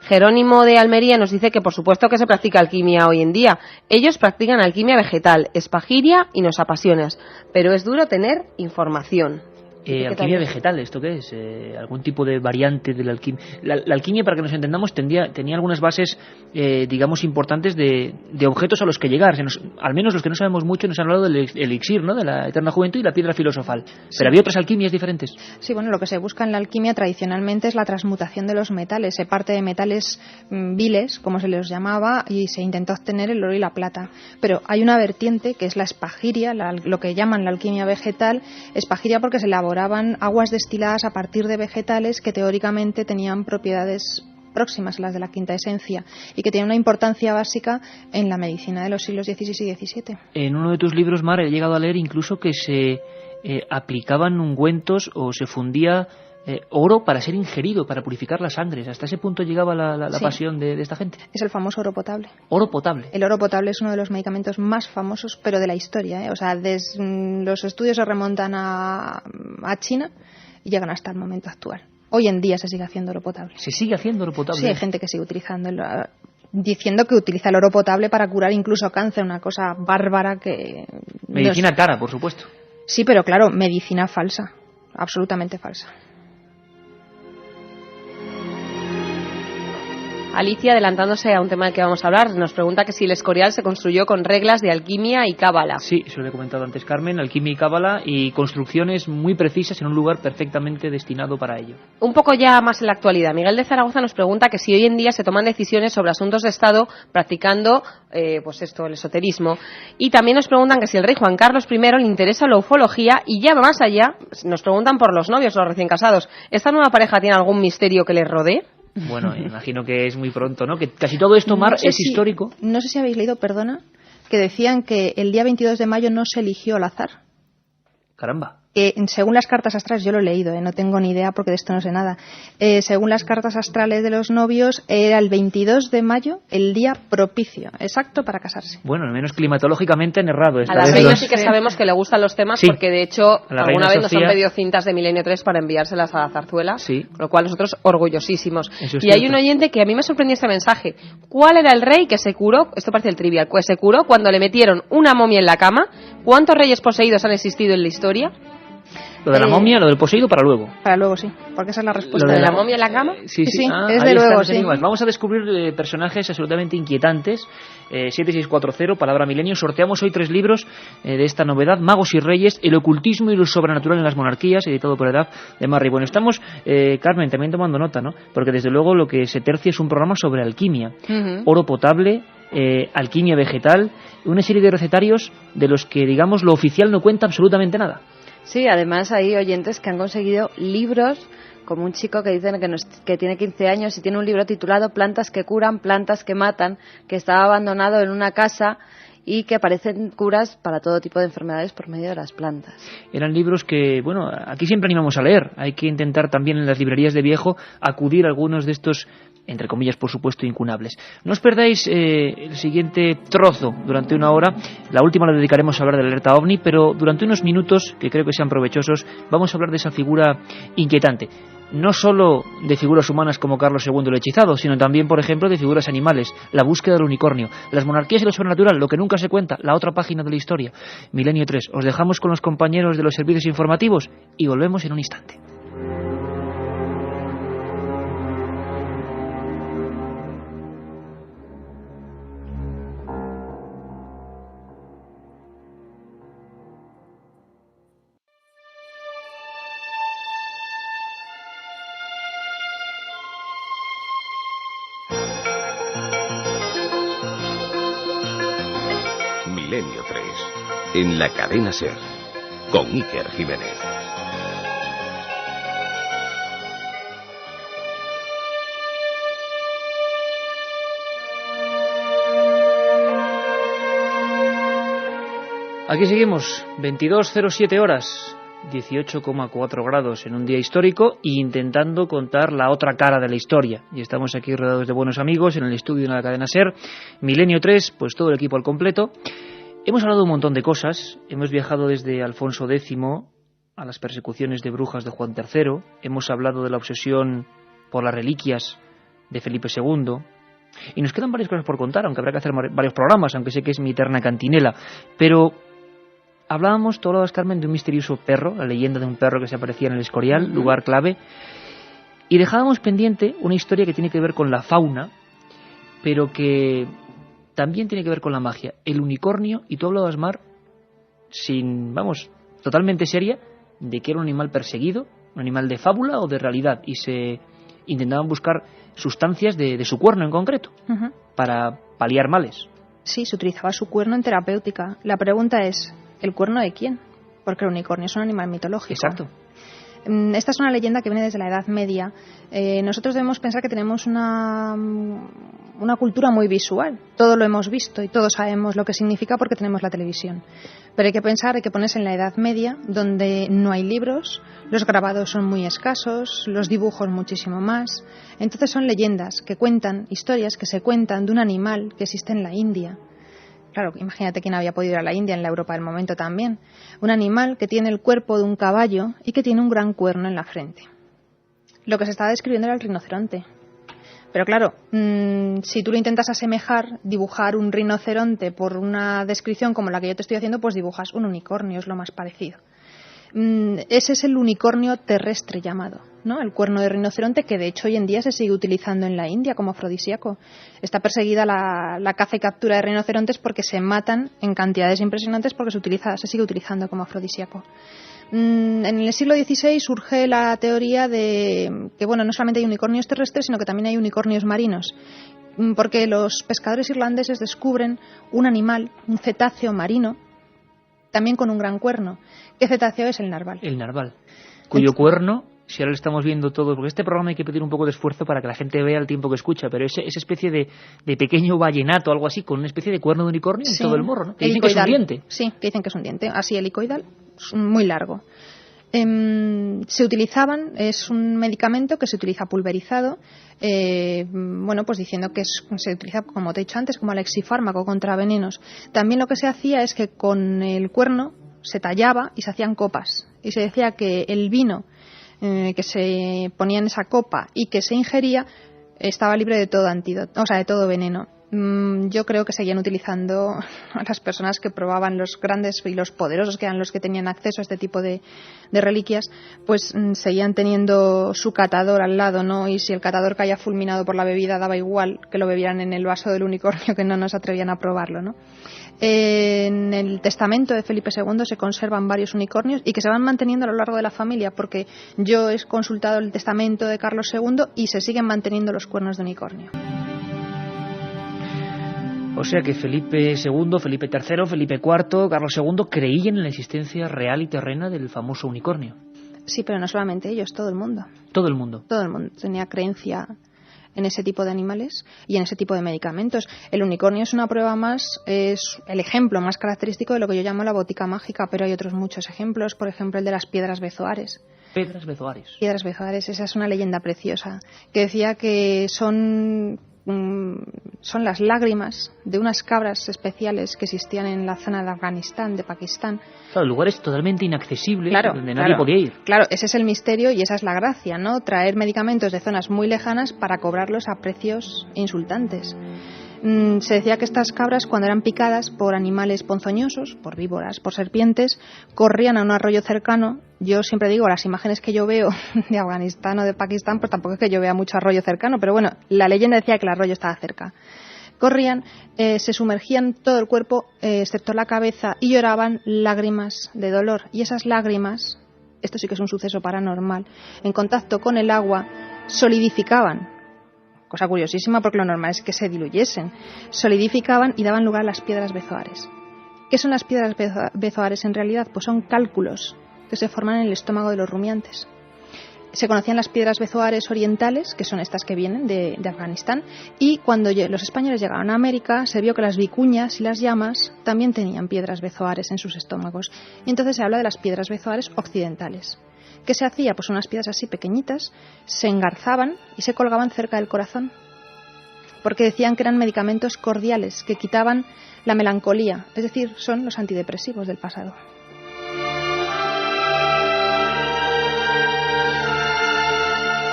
Jerónimo de Almería nos dice que por supuesto que se practica alquimia hoy en día. Ellos practican alquimia vegetal, espagiria y nos apasiona, pero es duro tener información. Alquimia vegetal, ¿esto qué es? ¿Algún tipo de variante de la alquimia? La alquimia, para que nos entendamos, tenía algunas bases, digamos, importantes de objetos a los que llegar. Al menos los que no sabemos mucho nos han hablado del elixir, ¿no? De la eterna juventud y la piedra filosofal. Sí. Pero había otras alquimias diferentes. Sí, bueno, lo que se busca en la alquimia tradicionalmente es la transmutación de los metales. Se parte de metales viles, como se les llamaba, y se intentó obtener el oro y la plata. Pero hay una vertiente que es la espagiria, lo que llaman la alquimia vegetal. Espagiria porque se elaboraban aguas destiladas a partir de vegetales que teóricamente tenían propiedades próximas a las de la quinta esencia y que tienen una importancia básica en la medicina de los siglos XVI y XVII. En uno de tus libros, Mar, he llegado a leer incluso que se aplicaban ungüentos o se fundía oro para ser ingerido, para purificar las sangres. Hasta ese punto llegaba la sí. pasión de esta gente. Es el famoso oro potable. Oro potable. El oro potable es uno de los medicamentos más famosos, pero de la historia, ¿eh? O sea, los estudios se remontan a China y llegan hasta el momento actual. Hoy en día se sigue haciendo oro potable. ¿Se sigue haciendo oro potable? Sí, hay gente que sigue utilizando diciendo que utiliza el oro potable para curar incluso cáncer, una cosa bárbara que... Medicina cara, por supuesto. Sí, pero claro, medicina falsa, absolutamente falsa. Alicia, adelantándose a un tema del que vamos a hablar, nos pregunta que si el Escorial se construyó con reglas de alquimia y cábala. Sí, eso lo he comentado antes, Carmen, alquimia y cábala y construcciones muy precisas en un lugar perfectamente destinado para ello. Un poco ya más en la actualidad, Miguel de Zaragoza nos pregunta que si hoy en día se toman decisiones sobre asuntos de Estado practicando, pues esto, el esoterismo. Y también nos preguntan que si el rey Juan Carlos I le interesa la ufología y ya más allá, nos preguntan por los novios, los recién casados. ¿Esta nueva pareja tiene algún misterio que les rodee? Bueno, imagino que es muy pronto, ¿no? Que casi todo esto, Mar, es histórico. No sé si habéis leído, perdona, que decían que el día 22 de mayo no se eligió al azar. Caramba. Según las cartas astrales, yo lo he leído, no tengo ni idea porque de esto no sé nada. Según las cartas astrales de los novios, era el 22 de mayo el día propicio, exacto para casarse. Bueno, al menos climatológicamente han errado. A la reina sí que sabemos que le gustan los temas, sí, porque de hecho alguna vez nos han pedido cintas de Milenio 3 para enviárselas a la zarzuela, sí, con lo cual nosotros orgullosísimos. Eso es y hay un oyente que a mí me sorprendió este mensaje. ¿Cuál era el rey que se curó? Esto parece el trivial. Pues se curó cuando le metieron una momia en la cama. ¿Cuántos reyes poseídos han existido en la historia? Lo de la momia, lo del poseído para luego. Para luego, sí, porque esa es la respuesta. ¿Lo de la momia en la cama? Sí, es de luego, sí. Vamos a descubrir personajes absolutamente inquietantes. 7640, palabra milenio. Sorteamos hoy 3 libros de esta novedad, Magos y Reyes, el ocultismo y lo sobrenatural en las monarquías, editado por Edad de Marri. Bueno, estamos, Carmen, también tomando nota, ¿no? Porque desde luego lo que se tercia es un programa sobre alquimia. Oro potable, alquimia vegetal, una serie de recetarios de los que, digamos, lo oficial no cuenta absolutamente nada. Sí, además hay oyentes que han conseguido libros, como un chico que dicen que tiene 15 años y tiene un libro titulado Plantas que curan, plantas que matan, que estaba abandonado en una casa y que aparecen curas para todo tipo de enfermedades por medio de las plantas. Eran libros que, bueno, aquí siempre animamos a leer. Hay que intentar también en las librerías de viejo acudir a algunos de estos, entre comillas, por supuesto, incunables. No os perdáis el siguiente trozo durante una hora. La última la dedicaremos a hablar de la alerta OVNI, pero durante unos minutos, que creo que sean provechosos, vamos a hablar de esa figura inquietante. No solo de figuras humanas como Carlos II el hechizado, sino también, por ejemplo, de figuras animales, la búsqueda del unicornio, las monarquías y lo sobrenatural, lo que nunca se cuenta, la otra página de la historia. Milenio 3, os dejamos con los compañeros de los servicios informativos y volvemos en un instante. Milenio 3, en la cadena SER, con Iker Jiménez. Aquí seguimos, 22:07 horas, 18,4 grados en un día histórico e intentando contar la otra cara de la historia. Y estamos aquí rodeados de buenos amigos en el estudio de la cadena SER, Milenio 3, pues todo el equipo al completo. Hemos hablado de un montón de cosas, hemos viajado desde Alfonso X a las persecuciones de brujas de Juan III, hemos hablado de la obsesión por las reliquias de Felipe II, y nos quedan varias cosas por contar, aunque habrá que hacer varios programas, aunque sé que es mi eterna cantinela, pero hablábamos, tú hablabas, Carmen, de un misterioso perro, la leyenda de un perro que se aparecía en el Escorial, lugar clave, y dejábamos pendiente una historia que tiene que ver con la fauna, pero que también tiene que ver con la magia, el unicornio, y tú hablabas, Mar, totalmente seria, de que era un animal perseguido, un animal de fábula o de realidad, y se intentaban buscar sustancias de su cuerno en concreto, para paliar males. Sí, se utilizaba su cuerno en terapéutica. La pregunta es, ¿el cuerno de quién? Porque el unicornio es un animal mitológico. Exacto. Esta es una leyenda que viene desde la Edad Media. Nosotros debemos pensar que tenemos una cultura muy visual. Todo lo hemos visto y todos sabemos lo que significa porque tenemos la televisión. Pero hay que ponerse en la Edad Media, donde no hay libros, los grabados son muy escasos, los dibujos muchísimo más. Entonces son leyendas que cuentan, historias que se cuentan de un animal que existe en la India. Claro, imagínate quién había podido ir a la India, en la Europa del momento también. Un animal que tiene el cuerpo de un caballo y que tiene un gran cuerno en la frente. Lo que se estaba describiendo era el rinoceronte. Pero claro, si tú lo intentas asemejar, dibujar un rinoceronte por una descripción como la que yo te estoy haciendo, pues dibujas un unicornio, es lo más parecido. Ese es el unicornio terrestre llamado, ¿no? El cuerno de rinoceronte, que de hecho hoy en día se sigue utilizando en la India como afrodisíaco. Está perseguida la caza y captura de rinocerontes porque se matan en cantidades impresionantes porque se sigue utilizando como afrodisíaco. En el siglo XVI surge la teoría de que, bueno, no solamente hay unicornios terrestres, sino que también hay unicornios marinos, porque los pescadores irlandeses descubren un animal, un cetáceo marino, también con un gran cuerno. ¿Qué cetáceo es? El narval. El narval, cuyo cuerno, si ahora lo estamos viendo todo, porque este programa hay que pedir un poco de esfuerzo para que la gente vea el tiempo que escucha, pero esa especie de pequeño vallenato, algo así, con una especie de cuerno de unicornio en todo el morro, ¿no? Que dicen que es un diente. Sí, que dicen que es un diente, así helicoidal, muy largo. Se utilizaban, es un medicamento que se utiliza pulverizado, pues diciendo que se utiliza, como te he dicho antes, como alexifármaco contra venenos. También lo que se hacía es que con el cuerno se tallaba y se hacían copas, y se decía que el vino que se ponía en esa copa y que se ingería estaba libre de todo antídoto, o sea, de todo veneno. Yo creo que seguían utilizando a las personas que probaban, los grandes y los poderosos, que eran los que tenían acceso a este tipo de reliquias, pues seguían teniendo su catador al lado, ¿no? Y si el catador caía fulminado por la bebida, daba igual que lo bebieran en el vaso del unicornio, que no nos atrevían a probarlo, ¿no? En el testamento de Felipe II se conservan varios unicornios y que se van manteniendo a lo largo de la familia, porque yo he consultado el testamento de Carlos II y se siguen manteniendo los cuernos de unicornio. O sea que Felipe II, Felipe III, Felipe IV, Carlos II creían en la existencia real y terrena del famoso unicornio. Sí, pero no solamente ellos, todo el mundo. Todo el mundo. Todo el mundo tenía creencia en ese tipo de animales y en ese tipo de medicamentos. El unicornio es una prueba más, es el ejemplo más característico de lo que yo llamo la botica mágica, pero hay otros muchos ejemplos, por ejemplo el de las piedras bezoares. Piedras bezoares. Piedras bezoares, esa es una leyenda preciosa, que decía que son las lágrimas de unas cabras especiales que existían en la zona de Afganistán, de Pakistán. Claro, lugares totalmente inaccesibles, claro, donde nadie podía ir. Claro, ese es el misterio y esa es la gracia, ¿no? Traer medicamentos de zonas muy lejanas para cobrarlos a precios insultantes. Se decía que estas cabras, cuando eran picadas por animales ponzoñosos, por víboras, por serpientes, corrían a un arroyo cercano. Yo siempre digo, las imágenes que yo veo de Afganistán o de Pakistán, pues tampoco es que yo vea mucho arroyo cercano, pero bueno, la leyenda decía que el arroyo estaba cerca. Corrían, se sumergían todo el cuerpo, excepto la cabeza, y lloraban lágrimas de dolor. Y esas lágrimas, esto sí que es un suceso paranormal, en contacto con el agua, solidificaban. Cosa curiosísima, porque lo normal es que se diluyesen. Solidificaban y daban lugar a las piedras bezoares. ¿Qué son las piedras bezoares en realidad? Pues son cálculos que se forman en el estómago de los rumiantes. Se conocían las piedras bezoares orientales, que son estas que vienen de Afganistán, y cuando los españoles llegaron a América se vio que las vicuñas y las llamas también tenían piedras bezoares en sus estómagos, y entonces se habla de las piedras bezoares occidentales. ¿Qué se hacía? Pues unas piedras así pequeñitas se engarzaban y se colgaban cerca del corazón, porque decían que eran medicamentos cordiales que quitaban la melancolía, es decir, son los antidepresivos del pasado.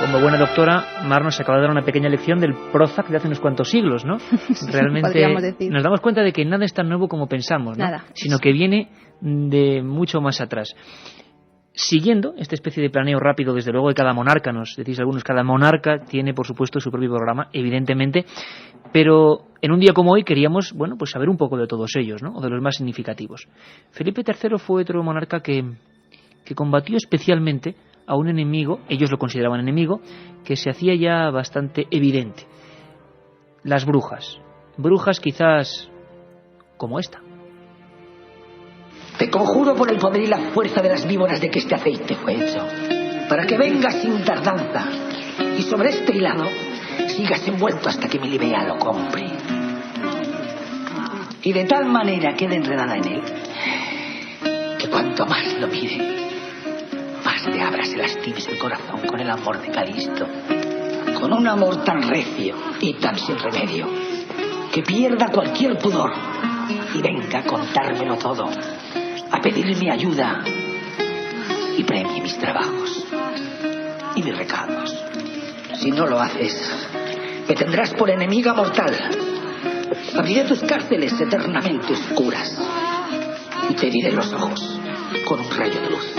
Como buena doctora, Mar nos acaba de dar una pequeña lección del Prozac de hace unos cuantos siglos, ¿no? Realmente nos damos cuenta de que nada es tan nuevo como pensamos, ¿no? Nada. Sino que viene de mucho más atrás. Siguiendo esta especie de planeo rápido, desde luego, de cada monarca, nos decís algunos, cada monarca tiene, por supuesto, su propio programa, evidentemente, pero en un día como hoy queríamos, bueno, pues saber un poco de todos ellos, ¿no? O de los más significativos. Felipe III fue otro monarca que combatió especialmente a un enemigo, ellos lo consideraban enemigo, que se hacía ya bastante evidente. Las brujas. Brujas quizás como esta. Te conjuro por el poder y la fuerza de las víboras de que este aceite fue hecho, para que vengas sin tardanza y sobre este hilado sigas envuelto hasta que mi libea lo compre. Y de tal manera quede enredada en él que cuanto más lo mire, más te abras y lastimes el corazón con el amor de Calisto, con un amor tan recio y tan sin remedio que pierda cualquier pudor y venga a contármelo todo, a pedirme ayuda y premie mis trabajos y mis recados. Si no lo haces, me tendrás por enemiga mortal. Abriré tus cárceles eternamente oscuras y te heriré los ojos con un rayo de luz.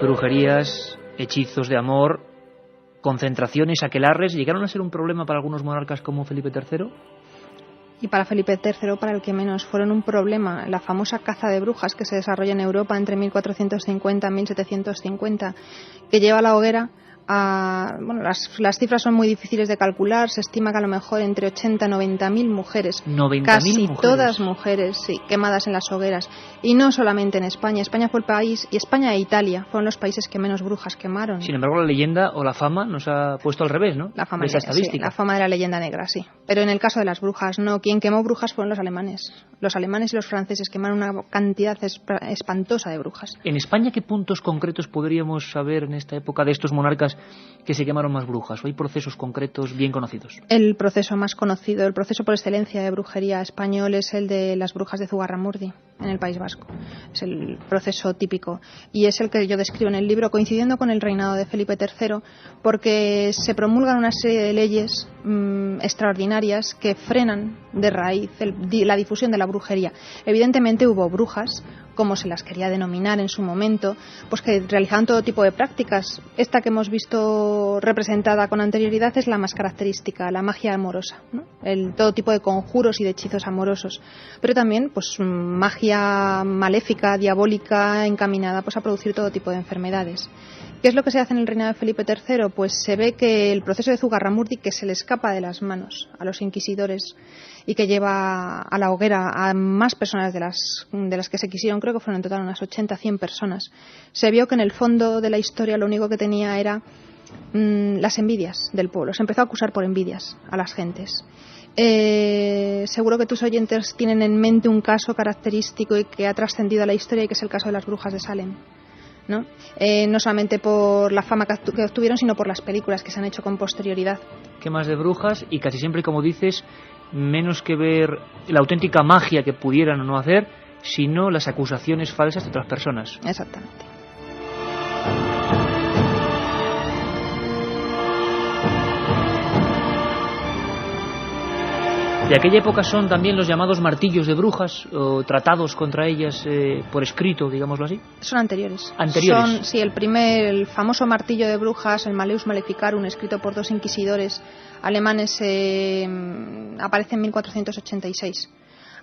Brujerías, hechizos de amor, concentraciones, aquelarres, ¿llegaron a ser un problema para algunos monarcas como Felipe III? Y para Felipe III, para el que menos, fueron un problema. La famosa caza de brujas que se desarrolla en Europa entre 1450 y 1750, que lleva a la hoguera a... Bueno, las cifras son muy difíciles de calcular. Se estima que a lo mejor entre 80 y 90.000 mujeres, 90.000 casi mujeres. Todas mujeres, sí, quemadas en las hogueras. Y no solamente en España. España fue el país, y España e Italia fueron los países que menos brujas quemaron. Sin embargo, la leyenda o la fama nos ha puesto al revés, ¿no? La fama, esa estadística. Sí, la fama de la leyenda negra, sí. Pero en el caso de las brujas, no. Quien quemó brujas fueron los alemanes. Los alemanes y los franceses quemaron una cantidad espantosa de brujas. ¿En España qué puntos concretos podríamos saber en esta época de estos monarcas que se quemaron más brujas? ¿O hay procesos concretos bien conocidos? El proceso más conocido, el proceso por excelencia de brujería español es el de las brujas de Zugarramurdi, en el País Vasco. Es el proceso típico. Y es el que yo describo en el libro, coincidiendo con el reinado de Felipe III, porque se promulgan una serie de leyes extraordinarias que frenan de raíz la difusión de la brujería. Evidentemente hubo brujas, como se las quería denominar en su momento, pues que realizaban todo tipo de prácticas. Esta que hemos visto representada con anterioridad es la más característica, la magia amorosa, ¿no? Todo tipo de conjuros y de hechizos amorosos, pero también pues magia maléfica, diabólica, encaminada pues a producir todo tipo de enfermedades. ¿Qué es lo que se hace en el reinado de Felipe III? Pues se ve que el proceso de Zugarramurdi, que se le escapa de las manos a los inquisidores y que lleva a la hoguera a más personas de las que se quisieron, creo que fueron en total unas 80-100 personas, se vio que en el fondo de la historia lo único que tenía era las envidias del pueblo. Se empezó a acusar por envidias a las gentes. Seguro que tus oyentes tienen en mente un caso característico y que ha trascendido a la historia, y que es el caso de las brujas de Salem, ¿no? No solamente por la fama que obtuvieron, sino por las películas que se han hecho con posterioridad. Quemas de brujas, y casi siempre, como dices, menos que ver la auténtica magia que pudieran o no hacer, sino las acusaciones falsas de otras personas. Exactamente. De aquella época son también los llamados martillos de brujas, o tratados contra ellas por escrito, digámoslo así. Son anteriores. ¿Anteriores? Son, sí, el famoso martillo de brujas, el Maleus Maleficarum, escrito por 2 inquisidores alemanes, aparece en 1486.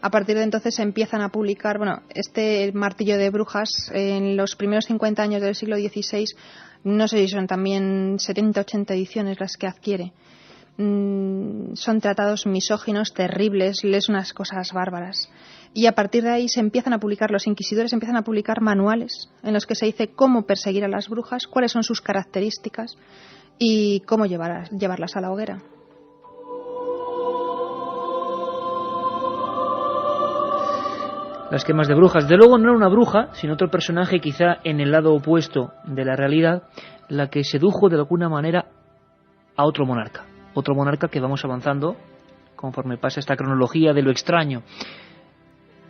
A partir de entonces se empiezan a publicar, este martillo de brujas en los primeros 50 años del siglo XVI, no sé si son también 70-80 ediciones las que adquiere. Son tratados misóginos, terribles, lees unas cosas bárbaras. Y a partir de ahí los inquisidores empiezan a publicar manuales en los que se dice cómo perseguir a las brujas, cuáles son sus características y cómo llevarlas a la hoguera. Las quemas de brujas. De luego no era una bruja, sino otro personaje quizá en el lado opuesto de la realidad, la que sedujo de alguna manera a otro monarca. Otro monarca que vamos avanzando conforme pasa esta cronología de lo extraño.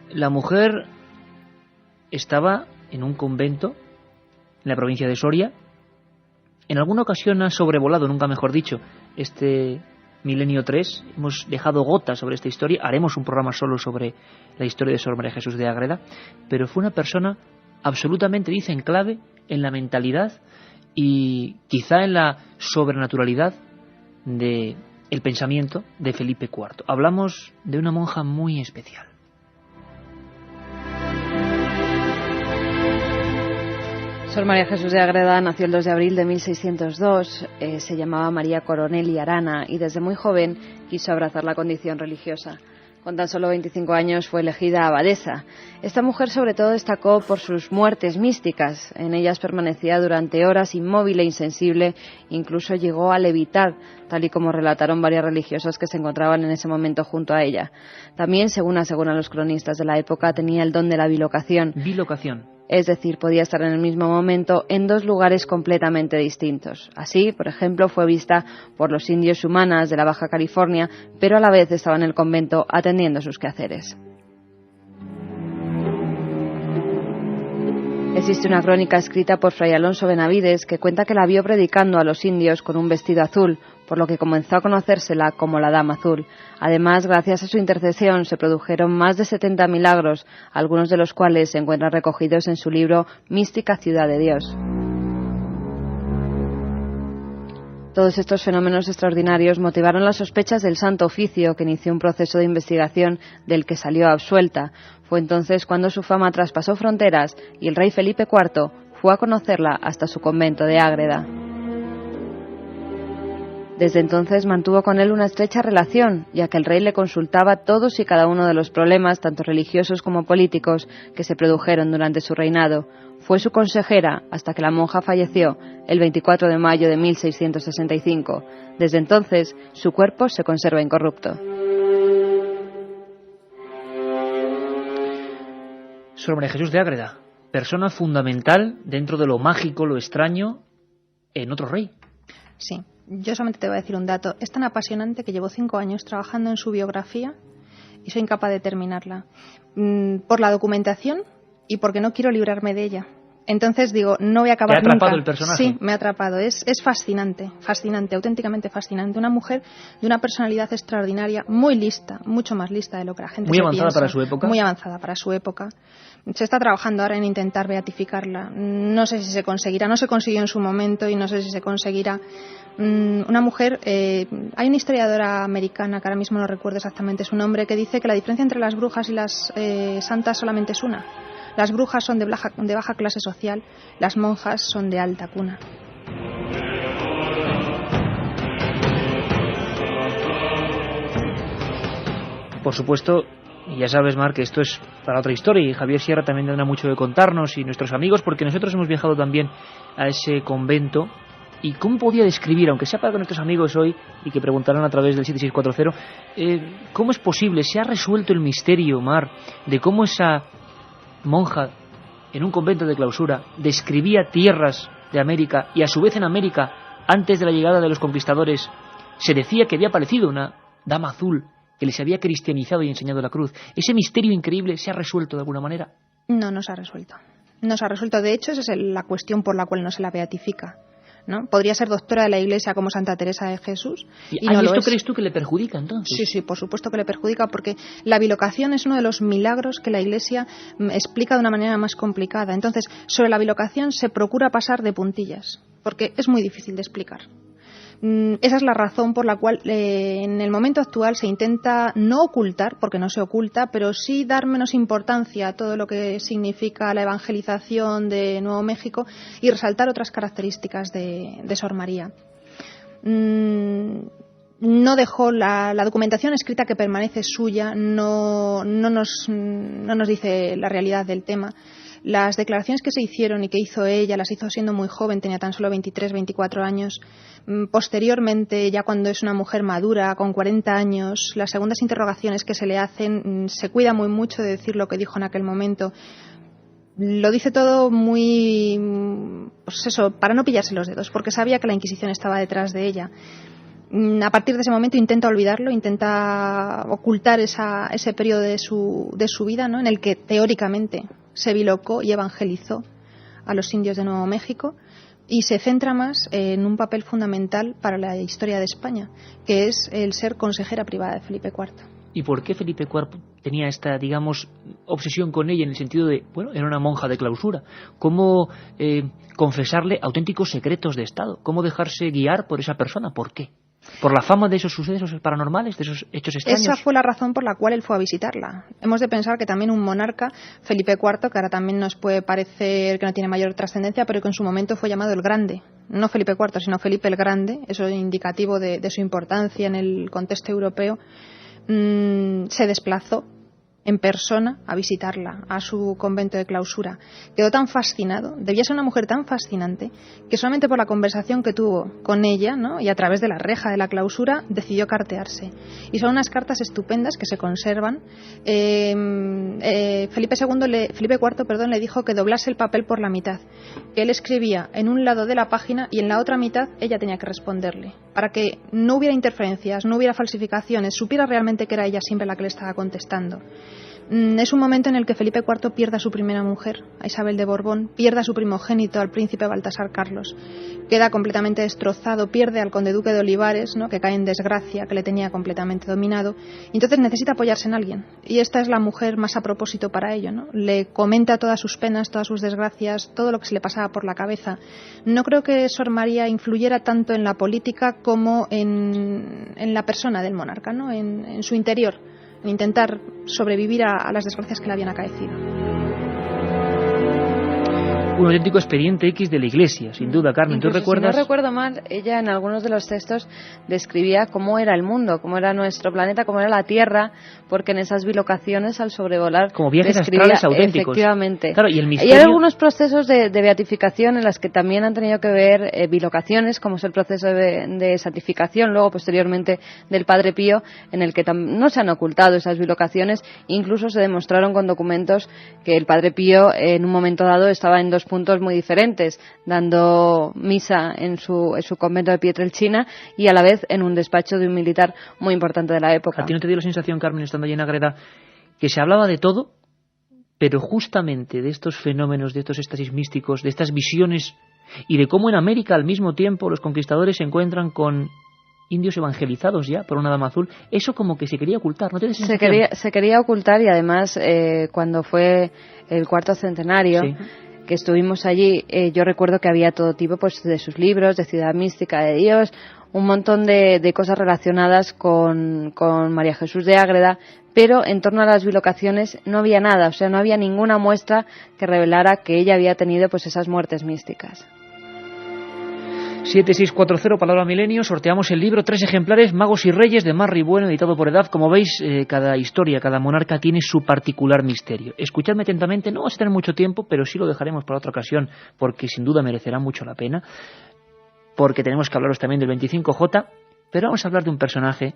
La mujer estaba en un convento en la provincia de Soria. En alguna ocasión ha sobrevolado, nunca mejor dicho, este milenio 3. Hemos dejado gotas sobre esta historia. Haremos un programa solo sobre la historia de Sor María Jesús de Ágreda. Pero fue una persona absolutamente, dicen, clave en la mentalidad y quizá en la sobrenaturalidad de el pensamiento de Felipe IV. Hablamos de una monja muy especial. Sor María Jesús de Ágreda nació el 2 de abril de 1602, se llamaba María Coronel Arana y desde muy joven quiso abrazar la condición religiosa. Con tan solo 25 años fue elegida abadesa. Esta mujer sobre todo destacó por sus muertes místicas. En ellas permanecía durante horas inmóvil e insensible, incluso llegó a levitar, tal y como relataron varias religiosas que se encontraban en ese momento junto a ella. También, según aseguran los cronistas de la época, tenía el don de la bilocación. Bilocación. Es decir, podía estar en el mismo momento en 2 lugares completamente distintos. Así, por ejemplo, fue vista por los indios humanas de la Baja California, pero a la vez estaba en el convento atendiendo sus quehaceres. Existe una crónica escrita por Fray Alonso Benavides que cuenta que la vio predicando a los indios con un vestido azul, por lo que comenzó a conocérsela como la Dama Azul. Además, gracias a su intercesión se produjeron más de 70 milagros, algunos de los cuales se encuentran recogidos en su libro Mística Ciudad de Dios. Todos estos fenómenos extraordinarios motivaron las sospechas del Santo Oficio, que inició un proceso de investigación del que salió absuelta. Fue entonces cuando su fama traspasó fronteras y el rey Felipe IV fue a conocerla hasta su convento de Ágreda. Desde entonces mantuvo con él una estrecha relación, ya que el rey le consultaba todos y cada uno de los problemas, tanto religiosos como políticos, que se produjeron durante su reinado. Fue su consejera hasta que la monja falleció el 24 de mayo de 1665. Desde entonces, su cuerpo se conserva incorrupto. Sor María Jesús de Ágreda, persona fundamental dentro de lo mágico, lo extraño, en otro rey. Sí, yo solamente te voy a decir un dato. Es tan apasionante que llevo 5 años trabajando en su biografía y soy incapaz de terminarla. Por la documentación y porque no quiero librarme de ella. Entonces digo, no voy a acabar nunca. ¿Te ha atrapado el personaje? Sí, me ha atrapado. Es fascinante, fascinante, auténticamente fascinante. Una mujer de una personalidad extraordinaria, muy lista, mucho más lista de lo que la gente se piensa. Muy avanzada para su época. Muy avanzada para su época. Se está trabajando ahora en intentar beatificarla. No sé si se conseguirá, no se consiguió en su momento y no sé si se conseguirá. Una mujer, hay una historiadora americana, que ahora mismo no recuerdo exactamente su nombre, que dice que la diferencia entre las brujas y las santas solamente es una. Las brujas son de baja clase social, las monjas son de alta cuna. Por supuesto, y ya sabes, Mar, que esto es para otra historia, y Javier Sierra también tendrá mucho que contarnos, y nuestros amigos, porque nosotros hemos viajado también a ese convento. ¿Y cómo podía describir, aunque sea para nuestros amigos hoy, y que preguntarán a través del 7640, cómo es posible, se ha resuelto el misterio, Mar, de cómo esa monja en un convento de clausura describía tierras de América, y a su vez en América, antes de la llegada de los conquistadores, se decía que había aparecido una dama azul que les había cristianizado y enseñado la cruz? ¿Ese misterio increíble se ha resuelto de alguna manera? No se ha resuelto. No se ha resuelto. De hecho, esa es la cuestión por la cual no se la beatifica, ¿no? Podría ser doctora de la Iglesia como Santa Teresa de Jesús. ¿Y no esto crees tú que le perjudica entonces? Sí, por supuesto que le perjudica, porque la bilocación es uno de los milagros que la Iglesia explica de una manera más complicada. Entonces, sobre la bilocación se procura pasar de puntillas, porque es muy difícil de explicar. Esa es la razón por la cual en el momento actual se intenta no ocultar, porque no se oculta, pero sí dar menos importancia a todo lo que significa la evangelización de Nuevo México y resaltar otras características de Sor María. No dejó la documentación escrita, que permanece suya, no nos dice la realidad del tema. Las declaraciones que se hicieron y que hizo ella, las hizo siendo muy joven, tenía tan solo 23, 24 años. Posteriormente, ya cuando es una mujer madura, con 40 años, las segundas interrogaciones que se le hacen, se cuida muy mucho de decir lo que dijo en aquel momento. Lo dice todo muy, pues eso, para no pillarse los dedos, porque sabía que la Inquisición estaba detrás de ella. A partir de ese momento intenta olvidarlo, intenta ocultar ese periodo de su vida, ¿no?, en el que teóricamente se bilocó y evangelizó a los indios de Nuevo México, y se centra más en un papel fundamental para la historia de España, que es el ser consejera privada de Felipe IV. ¿Y por qué Felipe IV tenía esta, digamos, obsesión con ella en el sentido de, bueno, era una monja de clausura? ¿Cómo confesarle auténticos secretos de Estado? ¿Cómo dejarse guiar por esa persona? ¿Por qué? ¿Por la fama de esos sucesos paranormales, de esos hechos extraños? Esa fue la razón por la cual él fue a visitarla. Hemos de pensar que también un monarca, Felipe IV, que ahora también nos puede parecer que no tiene mayor trascendencia, pero que en su momento fue llamado el Grande. No Felipe IV, sino Felipe el Grande. Eso es indicativo de su importancia en el contexto europeo. Se desplazó en persona a visitarla, a su convento de clausura. Quedó tan fascinado, debía ser una mujer tan fascinante, que solamente por la conversación que tuvo con ella, ¿no?, y a través de la reja de la clausura, decidió cartearse. Y son unas cartas estupendas que se conservan. Felipe IV le dijo que doblase el papel por la mitad, que él escribía en un lado de la página y en la otra mitad ella tenía que responderle, para que no hubiera interferencias, no hubiera falsificaciones, supiera realmente que era ella siempre la que le estaba contestando. Es un momento en el que Felipe IV pierde a su primera mujer, a Isabel de Borbón, pierde a su primogénito, al príncipe Baltasar Carlos. Queda completamente destrozado, pierde al conde duque de Olivares, ¿no?, que cae en desgracia, que le tenía completamente dominado. Y entonces necesita apoyarse en alguien. Y esta es la mujer más a propósito para ello, ¿no? Le comenta todas sus penas, todas sus desgracias, todo lo que se le pasaba por la cabeza. No creo que Sor María influyera tanto en la política como en la persona del monarca, ¿no?, en su interior, en intentar sobrevivir a las desgracias que le habían acaecido. Un auténtico expediente X de la Iglesia, sin duda, Carmen. ¿Tú recuerdas? Si no recuerdo mal, ella en algunos de los textos describía cómo era el mundo, cómo era nuestro planeta, cómo era la Tierra, porque en esas bilocaciones al sobrevolar como viajes astrales auténticos. Efectivamente. Claro, y el misterio... Y hay algunos procesos de beatificación en las que también han tenido que ver bilocaciones, como es el proceso de santificación, luego posteriormente del Padre Pío, en el que no se han ocultado esas bilocaciones, incluso se demostraron con documentos que el Padre Pío en un momento dado estaba en dos puntos muy diferentes, dando misa en su convento de Pietrelcina y a la vez en un despacho de un militar muy importante de la época. ¿A ti no te dio la sensación, Carmen, estando allí en Ágreda, que se hablaba de todo, pero justamente de estos fenómenos, de estos éxtasis místicos, de estas visiones, y de cómo en América al mismo tiempo los conquistadores se encuentran con indios evangelizados ya por una dama azul? Eso como que se quería ocultar, ¿no te das sensación? Se quería ocultar, y además cuando fue el cuarto centenario, sí, que estuvimos allí, yo recuerdo que había todo tipo, pues, de sus libros, de Ciudad Mística de Dios, un montón de cosas relacionadas con María Jesús de Ágreda, pero en torno a las bilocaciones no había nada, o sea, no había ninguna muestra que revelara que ella había tenido, pues, esas muertes místicas. 7640, Palabra Milenio, sorteamos el libro, 3 ejemplares, Magos y Reyes, de Marri Bueno, editado por Edad. Como veis, cada historia, cada monarca tiene su particular misterio. Escuchadme atentamente, no vamos a tener mucho tiempo, pero sí lo dejaremos para otra ocasión, porque sin duda merecerá mucho la pena, porque tenemos que hablaros también del 25J, pero vamos a hablar de un personaje,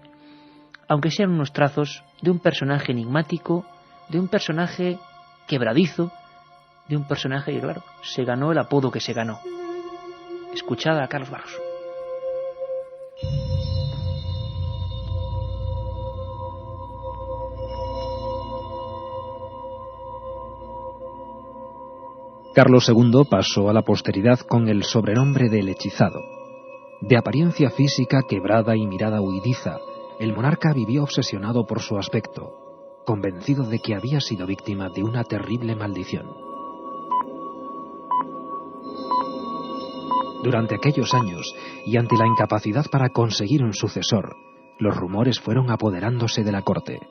aunque sean unos trazos, de un personaje enigmático, de un personaje quebradizo, de un personaje que, claro, se ganó el apodo que se ganó. Escuchad a Carlos Barros. Carlos II pasó a la posteridad con el sobrenombre del hechizado. De apariencia física quebrada y mirada huidiza, el monarca vivió obsesionado por su aspecto, convencido de que había sido víctima de una terrible maldición. Durante aquellos años, y ante la incapacidad para conseguir un sucesor, los rumores fueron apoderándose de la corte,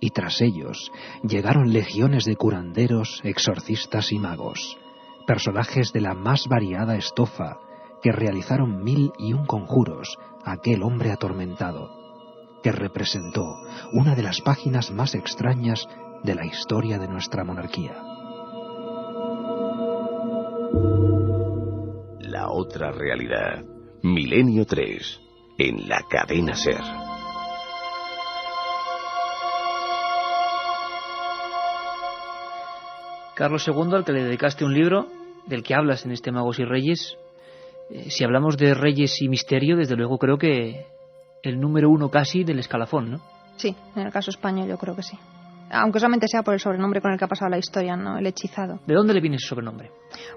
y tras ellos llegaron legiones de curanderos, exorcistas y magos, personajes de la más variada estofa, que realizaron 1001 conjuros a aquel hombre atormentado, que representó una de las páginas más extrañas de la historia de nuestra monarquía. La otra realidad. Milenio 3. En la cadena SER. Carlos II, al que le dedicaste un libro, del que hablas en este Magos y Reyes. Si hablamos de reyes y misterio, desde luego creo que el número 1 casi del escalafón, ¿no? Sí, en el caso español yo creo que sí. Aunque solamente sea por el sobrenombre con el que ha pasado la historia, ¿no? El hechizado. ¿De dónde le viene ese sobrenombre?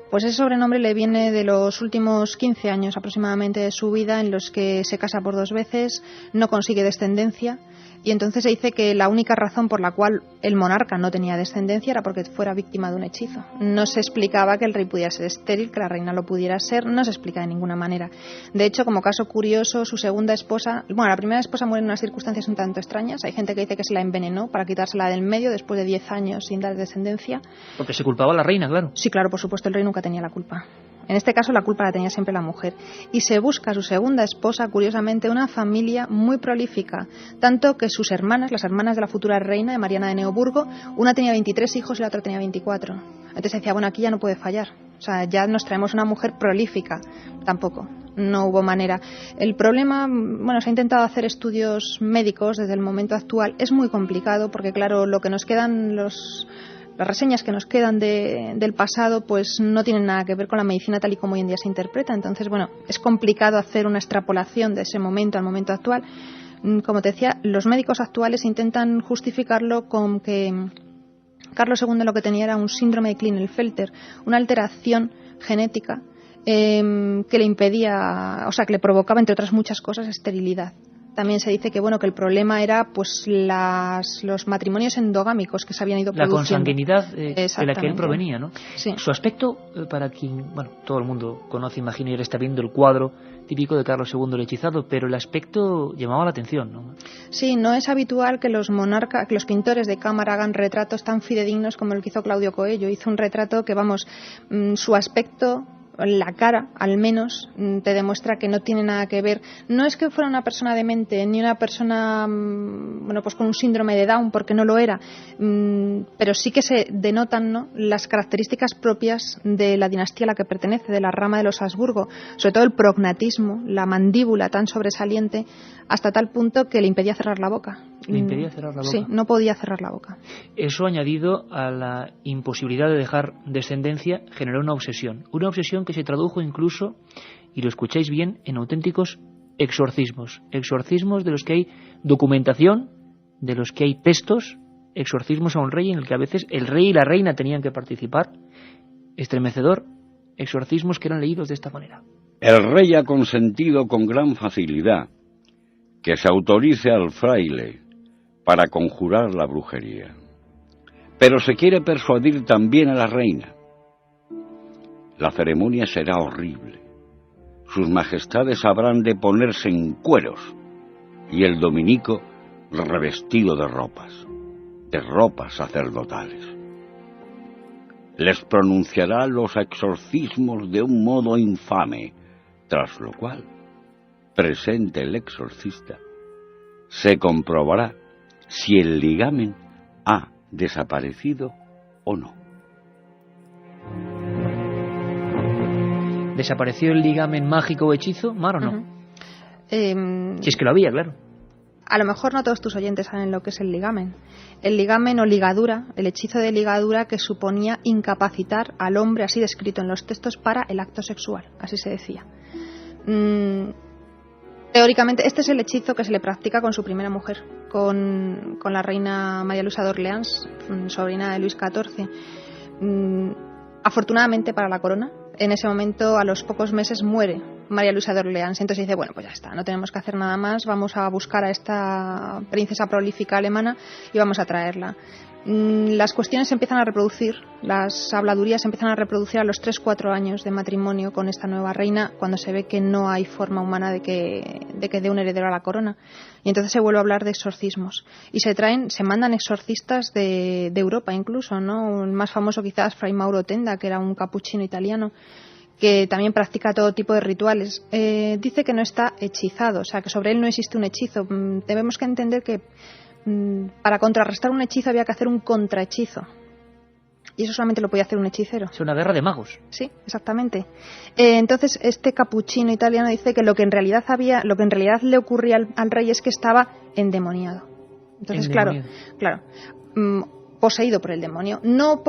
Pues ese sobrenombre le viene de los últimos 15 años aproximadamente de su vida, en los que se casa por 2 veces, no consigue descendencia, y entonces se dice que la única razón por la cual el monarca no tenía descendencia era porque fuera víctima de un hechizo. No se explicaba que el rey pudiera ser estéril, que la reina lo pudiera ser, no se explica de ninguna manera. De hecho, como caso curioso, su segunda esposa, bueno, la primera esposa muere en unas circunstancias un tanto extrañas. Hay gente que dice que se la envenenó para quitársela del medio después de 10 años sin dar descendencia. Porque se culpaba a la reina, claro. Sí, claro, por supuesto, el rey nunca tenía la culpa. En este caso la culpa la tenía siempre la mujer. Y se busca a su segunda esposa, curiosamente, una familia muy prolífica. Tanto que sus hermanas, las hermanas de la futura reina, de Mariana de Neoburgo, una tenía 23 hijos y la otra tenía 24. Entonces decía, bueno, aquí ya no puede fallar. O sea, ya nos traemos una mujer prolífica. Tampoco, no hubo manera. El problema, bueno, se ha intentado hacer estudios médicos desde el momento actual. Es muy complicado porque, claro, lo que nos quedan, las reseñas que nos quedan del pasado, pues no tienen nada que ver con la medicina tal y como hoy en día se interpreta. Entonces, bueno, es complicado hacer una extrapolación de ese momento al momento actual. Como te decía, los médicos actuales intentan justificarlo con que Carlos II lo que tenía era un síndrome de Klinefelter, una alteración genética que le impedía, o sea, que le provocaba, entre otras muchas cosas, esterilidad. También se dice que bueno, que el problema era pues los matrimonios endogámicos que se habían ido produciendo. La consanguinidad de la que él provenía, ¿no? Sí. Su aspecto, para quien, bueno, todo el mundo conoce, imagino, y ahora está viendo el cuadro típico de Carlos II el hechizado, pero el aspecto llamaba la atención, ¿no? Sí, no es habitual que los pintores de cámara hagan retratos tan fidedignos como el que hizo Claudio Coello. Hizo un retrato que, vamos, su aspecto, la cara, al menos, te demuestra que no tiene nada que ver. No es que fuera una persona demente, ni una persona, bueno, pues con un síndrome de Down, porque no lo era, pero sí que se denotan, ¿no?, las características propias de la dinastía a la que pertenece, de la rama de los Habsburgo, sobre todo el prognatismo, la mandíbula tan sobresaliente, hasta tal punto que le impedía cerrar la boca. ¿Le impedía cerrar la boca? Sí, no podía cerrar la boca. Eso, añadido a la imposibilidad de dejar descendencia, generó una obsesión que se tradujo incluso, y lo escucháis bien, en auténticos exorcismos de los que hay documentación, de los que hay textos, exorcismos a un rey en el que a veces el rey y la reina tenían que participar. Estremecedor, exorcismos que eran leídos de esta manera. El rey ha consentido con gran facilidad que se autorice al fraile para conjurar la brujería, pero se quiere persuadir también a la reina. La ceremonia será horrible. Sus majestades habrán de ponerse en cueros y el dominico revestido de ropas sacerdotales. Les pronunciará los exorcismos de un modo infame, tras lo cual, presente el exorcista, se comprobará si el ligamen ha desaparecido o no. ¿Desapareció el ligamen mágico o hechizo, Mar, o no? Si es que lo había, claro. A lo mejor no todos tus oyentes saben lo que es el ligamen. El ligamen o ligadura, el hechizo de ligadura que suponía incapacitar al hombre, así descrito en los textos, para el acto sexual, así se decía. Teóricamente, este es el hechizo que se le practica con su primera mujer, con la reina María Luisa de Orleans, sobrina de Luis XIV. Afortunadamente para la corona, en ese momento, a los pocos meses, muere María Luisa de Orleans. Entonces dice, bueno, pues ya está, no tenemos que hacer nada más, vamos a buscar a esta princesa prolífica alemana y vamos a traerla. Las cuestiones se empiezan a reproducir, las habladurías se empiezan a reproducir a los 3-4 años de matrimonio con esta nueva reina, cuando se ve que no hay forma humana de que dé un heredero a la corona. Y entonces se vuelve a hablar de exorcismos. Y se mandan exorcistas de Europa incluso, ¿no? El más famoso quizás, Fray Mauro Tenda, que era un capuchino italiano, que también practica todo tipo de rituales. Dice que no está hechizado, o sea, que sobre él no existe un hechizo. Debemos que entender que para contrarrestar un hechizo había que hacer un contrahechizo. Y eso solamente lo podía hacer un hechicero. Es una guerra de magos. Sí, exactamente. Entonces, este capuchino italiano dice que lo que en realidad le ocurría al rey es que estaba endemoniado. Entonces, claro, poseído por el demonio. No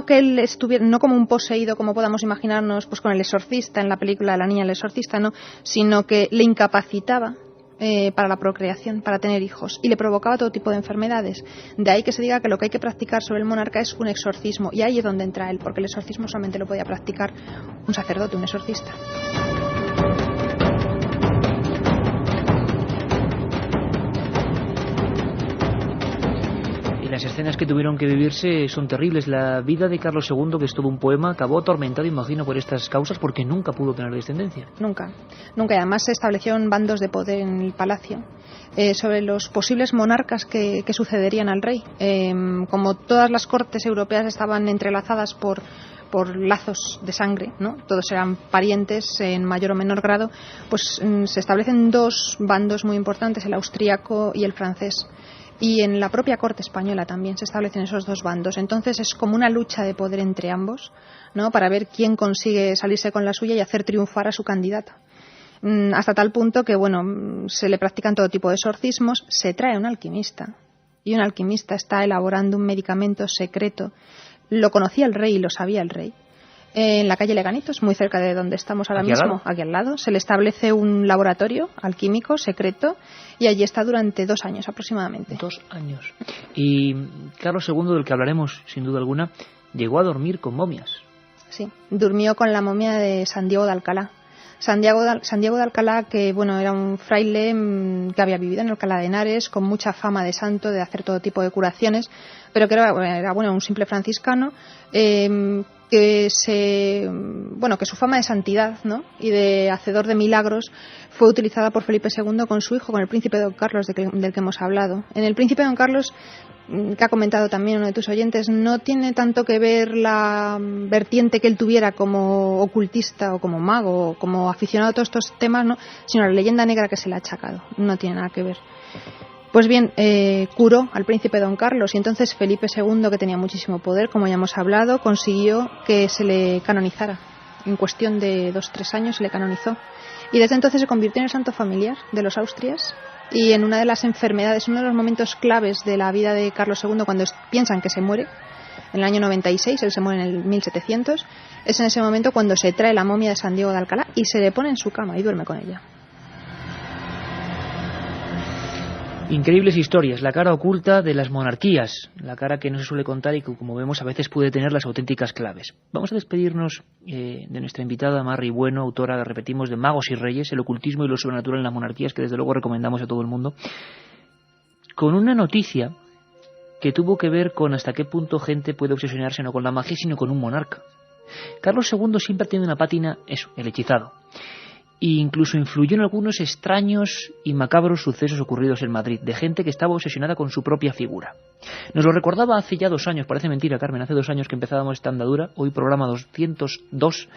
que él estuviera, no como un poseído como podamos imaginarnos, pues con el exorcista en la película de La niña del exorcista, no, sino que le incapacitaba para la procreación, para tener hijos, y le provocaba todo tipo de enfermedades. De ahí que se diga que lo que hay que practicar sobre el monarca es un exorcismo, y ahí es donde entra él, porque el exorcismo solamente lo podía practicar un sacerdote, un exorcista. Las escenas que tuvieron que vivirse son terribles. La vida de Carlos II, que es todo un poema, acabó atormentado, imagino, por estas causas, porque nunca pudo tener descendencia. Nunca. Y además se establecieron bandos de poder en el palacio sobre los posibles monarcas que sucederían al rey. Como todas las cortes europeas estaban entrelazadas por lazos de sangre, ¿no? Todos eran parientes en mayor o menor grado, pues se establecen dos bandos muy importantes, el austríaco y el francés. Y en la propia corte española también se establecen esos dos bandos. Entonces es como una lucha de poder entre ambos, ¿no?, para ver quién consigue salirse con la suya y hacer triunfar a su candidata. Hasta tal punto que, bueno, se le practican todo tipo de exorcismos. Se trae un alquimista, y un alquimista está elaborando un medicamento secreto. Lo conocía el rey y lo sabía el rey. en la calle Leganitos, muy cerca de donde estamos ahora mismo, aquí al lado. Se le establece un laboratorio alquímico secreto y allí está durante 2 años aproximadamente. 2 años. Y Carlos II, del que hablaremos sin duda alguna, llegó a dormir con momias. Sí, durmió con la momia de San Diego de Alcalá. San Diego de Alcalá, que bueno, era un fraile que había vivido en Alcalá de Henares, con mucha fama de santo, de hacer todo tipo de curaciones, pero que era un simple franciscano, que su fama de santidad, ¿no?, y de hacedor de milagros fue utilizada por Felipe II con su hijo, con el príncipe Don Carlos del que hemos hablado. En el príncipe Don Carlos, que ha comentado también uno de tus oyentes, no tiene tanto que ver la vertiente que él tuviera como ocultista o como mago o como aficionado a todos estos temas, ¿no?, sino la leyenda negra que se le ha achacado. No tiene nada que ver. Pues bien, curó al príncipe Don Carlos y entonces Felipe II, que tenía muchísimo poder, como ya hemos hablado, consiguió que se le canonizara. En cuestión de 2-3 años se le canonizó. Y desde entonces se convirtió en el santo familiar de los Austrias. Y en una de las enfermedades, uno de los momentos claves de la vida de Carlos II, cuando piensan que se muere, en el año 96, él se muere en el 1700, es en ese momento cuando se trae la momia de San Diego de Alcalá y se le pone en su cama y duerme con ella. Increíbles historias, la cara oculta de las monarquías, la cara que no se suele contar y que, como vemos, a veces puede tener las auténticas claves. Vamos a despedirnos de nuestra invitada Marri Bueno, autora, repetimos, de Magos y Reyes, el ocultismo y lo sobrenatural en las monarquías, que desde luego recomendamos a todo el mundo, con una noticia que tuvo que ver con hasta qué punto gente puede obsesionarse no con la magia, sino con un monarca. Carlos II siempre tiene una pátina, el hechizado. E incluso influyó en algunos extraños y macabros sucesos ocurridos en Madrid, de gente que estaba obsesionada con su propia figura. Nos lo recordaba hace ya 2 años, parece mentira, Carmen, hace 2 años que empezábamos esta andadura, hoy programa 202,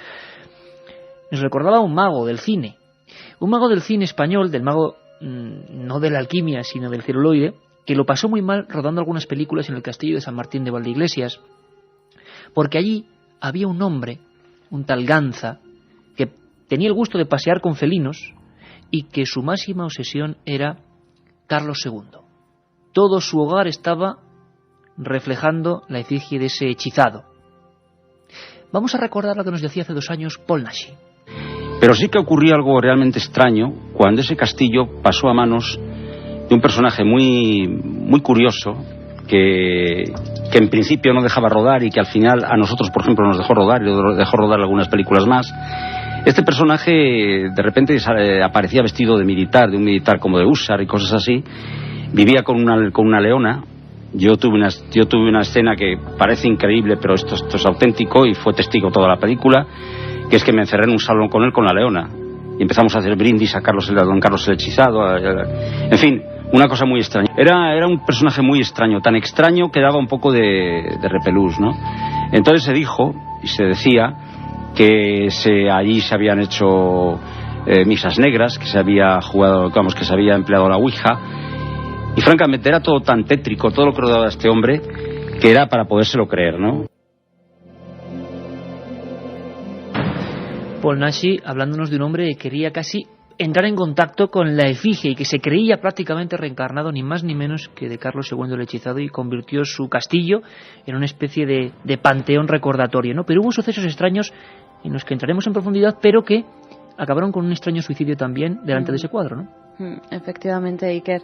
nos recordaba un mago del cine español, del mago no de la alquimia, sino del celuloide, que lo pasó muy mal rodando algunas películas en el castillo de San Martín de Valdeiglesias, porque allí había un hombre, un tal Ganza, que tenía el gusto de pasear con felinos y que su máxima obsesión era Carlos II. Todo su hogar estaba reflejando la efigie de ese hechizado. Vamos a recordar lo que nos decía hace 2 años Paul Naschy. Pero sí que ocurrió algo realmente extraño cuando ese castillo pasó a manos de un personaje muy, muy curioso que en principio no dejaba rodar y que al final a nosotros, por ejemplo, nos dejó rodar y dejó rodar algunas películas más. Este personaje de repente aparecía vestido de militar, de un militar como de húsar y cosas así. Vivía con una leona. Yo tuve una escena que parece increíble, pero esto es auténtico y fue testigo toda la película, que es que me encerré en un salón con él, con la leona. Y empezamos a hacer brindis a Don Carlos el hechizado. En fin, una cosa muy extraña. Era un personaje muy extraño, tan extraño que daba un poco de repelús, ¿no? Entonces se dijo y se decía que allí se habían hecho misas negras, que se había jugado, que se había empleado la ouija, y francamente era todo tan tétrico, todo lo que rodeaba a este hombre, que era para podérselo creer, ¿no? Paul Naschy, hablándonos de un hombre que quería casi entrar en contacto con la efigie y que se creía prácticamente reencarnado ni más ni menos que de Carlos II el hechizado, y convirtió su castillo en una especie de panteón recordatorio, ¿no? Pero hubo sucesos extraños en los que entraremos en profundidad, pero que acabaron con un extraño suicidio también delante de ese cuadro, ¿no? Efectivamente, Iker.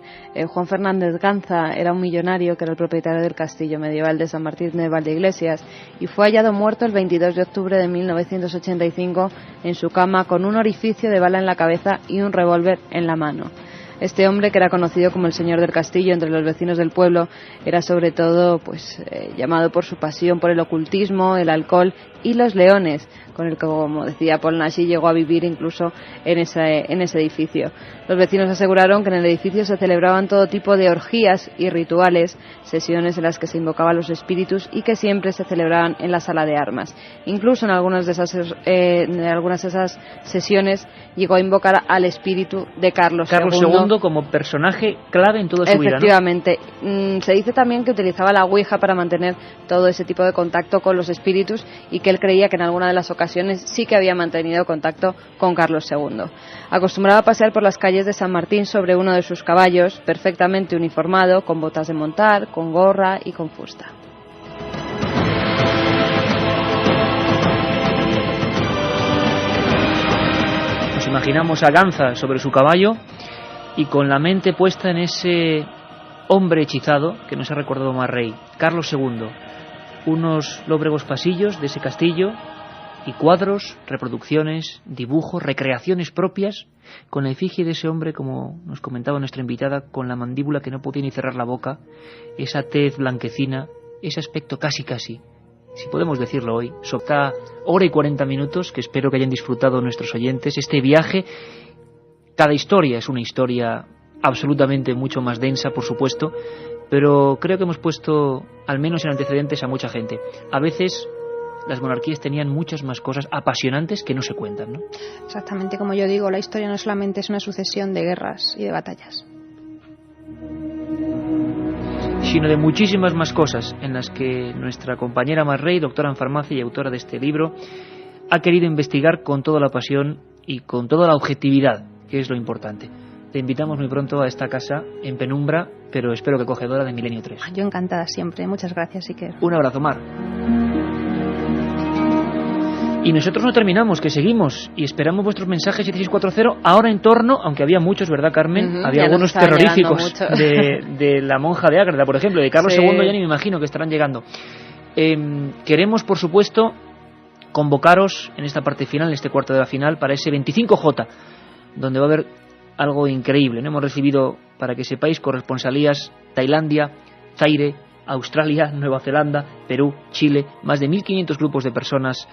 Juan Fernández Ganza era un millonario que era el propietario del castillo medieval de San Martín de Valdeiglesias y fue hallado muerto el 22 de octubre de 1985 en su cama con un orificio de bala en la cabeza y un revólver en la mano. Este hombre, que era conocido como el señor del castillo entre los vecinos del pueblo, era sobre todo llamado por su pasión por el ocultismo, el alcohol y los leones, con el que, como decía Paul Naschy, llegó a vivir incluso en ese edificio. Los vecinos aseguraron que en el edificio se celebraban todo tipo de orgías y rituales, sesiones en las que se invocaban los espíritus y que siempre se celebraban en la sala de armas. Incluso en algunas de esas sesiones llegó a invocar al espíritu de Carlos II como personaje clave en toda su vida, ¿no? Efectivamente. Se dice también que utilizaba la ouija para mantener todo ese tipo de contacto con los espíritus y que él creía que en alguna de las ocasiones sí que había mantenido contacto con Carlos II. Acostumbraba a pasear por las calles de San Martín sobre uno de sus caballos, perfectamente uniformado, con botas de montar, con gorra y con fusta. imaginamos a Ganza sobre su caballo y con la mente puesta en ese hombre hechizado que nos ha recordado Marrey, Carlos II. Unos lóbregos pasillos de ese castillo y cuadros, reproducciones, dibujos, recreaciones propias con la efigie de ese hombre, como nos comentaba nuestra invitada, con la mandíbula que no podía ni cerrar la boca, esa tez blanquecina, ese aspecto casi, si podemos decirlo hoy, sobre hora y 40 minutos, que espero que hayan disfrutado nuestros oyentes. Este viaje, cada historia es una historia absolutamente mucho más densa, por supuesto, pero creo que hemos puesto, al menos en antecedentes, a mucha gente. A veces las monarquías tenían muchas más cosas apasionantes que no se cuentan, ¿no? Exactamente, como yo digo, la historia no solamente es una sucesión de guerras y de batallas, sino de muchísimas más cosas en las que nuestra compañera Marrey, doctora en farmacia y autora de este libro, ha querido investigar con toda la pasión y con toda la objetividad, que es lo importante. Te invitamos muy pronto a esta casa en penumbra, pero espero que acogedora, de Milenio 3. Yo encantada siempre. Muchas gracias, Iker. Un abrazo, Mar. Y nosotros no terminamos, que seguimos y esperamos vuestros mensajes 7640 ahora en torno, aunque había muchos, ¿verdad, Carmen? Había algunos terroríficos de la monja de Ágreda, por ejemplo, de Carlos II, ya ni me imagino que estarán llegando. Queremos, por supuesto, convocaros en esta parte final, en este cuarto de la final, para ese 25J, donde va a haber algo increíble, ¿no? Hemos recibido, para que sepáis, corresponsalías Tailandia, Zaire, Australia, Nueva Zelanda, Perú, Chile, más de 1.500 grupos de personas,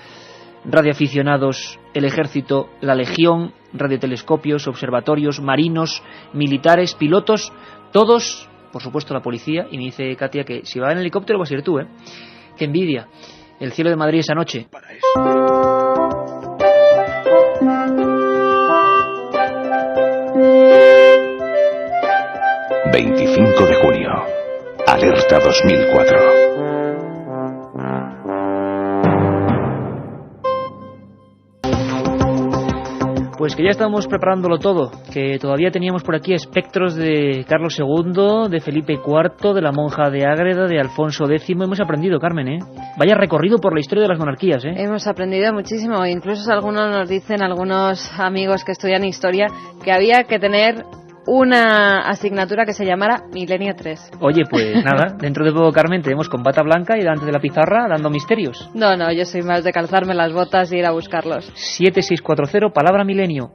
radioaficionados, el ejército, la legión, radiotelescopios, observatorios, marinos, militares, pilotos, todos, por supuesto la policía, y me dice Katia que si va en helicóptero vas a ir tú, ¿eh? Qué envidia, el cielo de Madrid esa noche. Para eso. 25 de junio, alerta 2004. Pues que ya estamos preparándolo todo, que todavía teníamos por aquí espectros de Carlos II, de Felipe IV, de la monja de Ágreda, de Alfonso X. Hemos aprendido, Carmen, ¿eh? Vaya recorrido por la historia de las monarquías, ¿eh? Hemos aprendido muchísimo. Incluso algunos nos dicen, algunos amigos que estudian historia, que había que tener una asignatura que se llamara Milenio 3. Oye, pues nada, dentro de poco, Carmen, tenemos con bata blanca y delante de la pizarra dando misterios. No, yo soy más de calzarme las botas e ir a buscarlos. 7640, palabra milenio.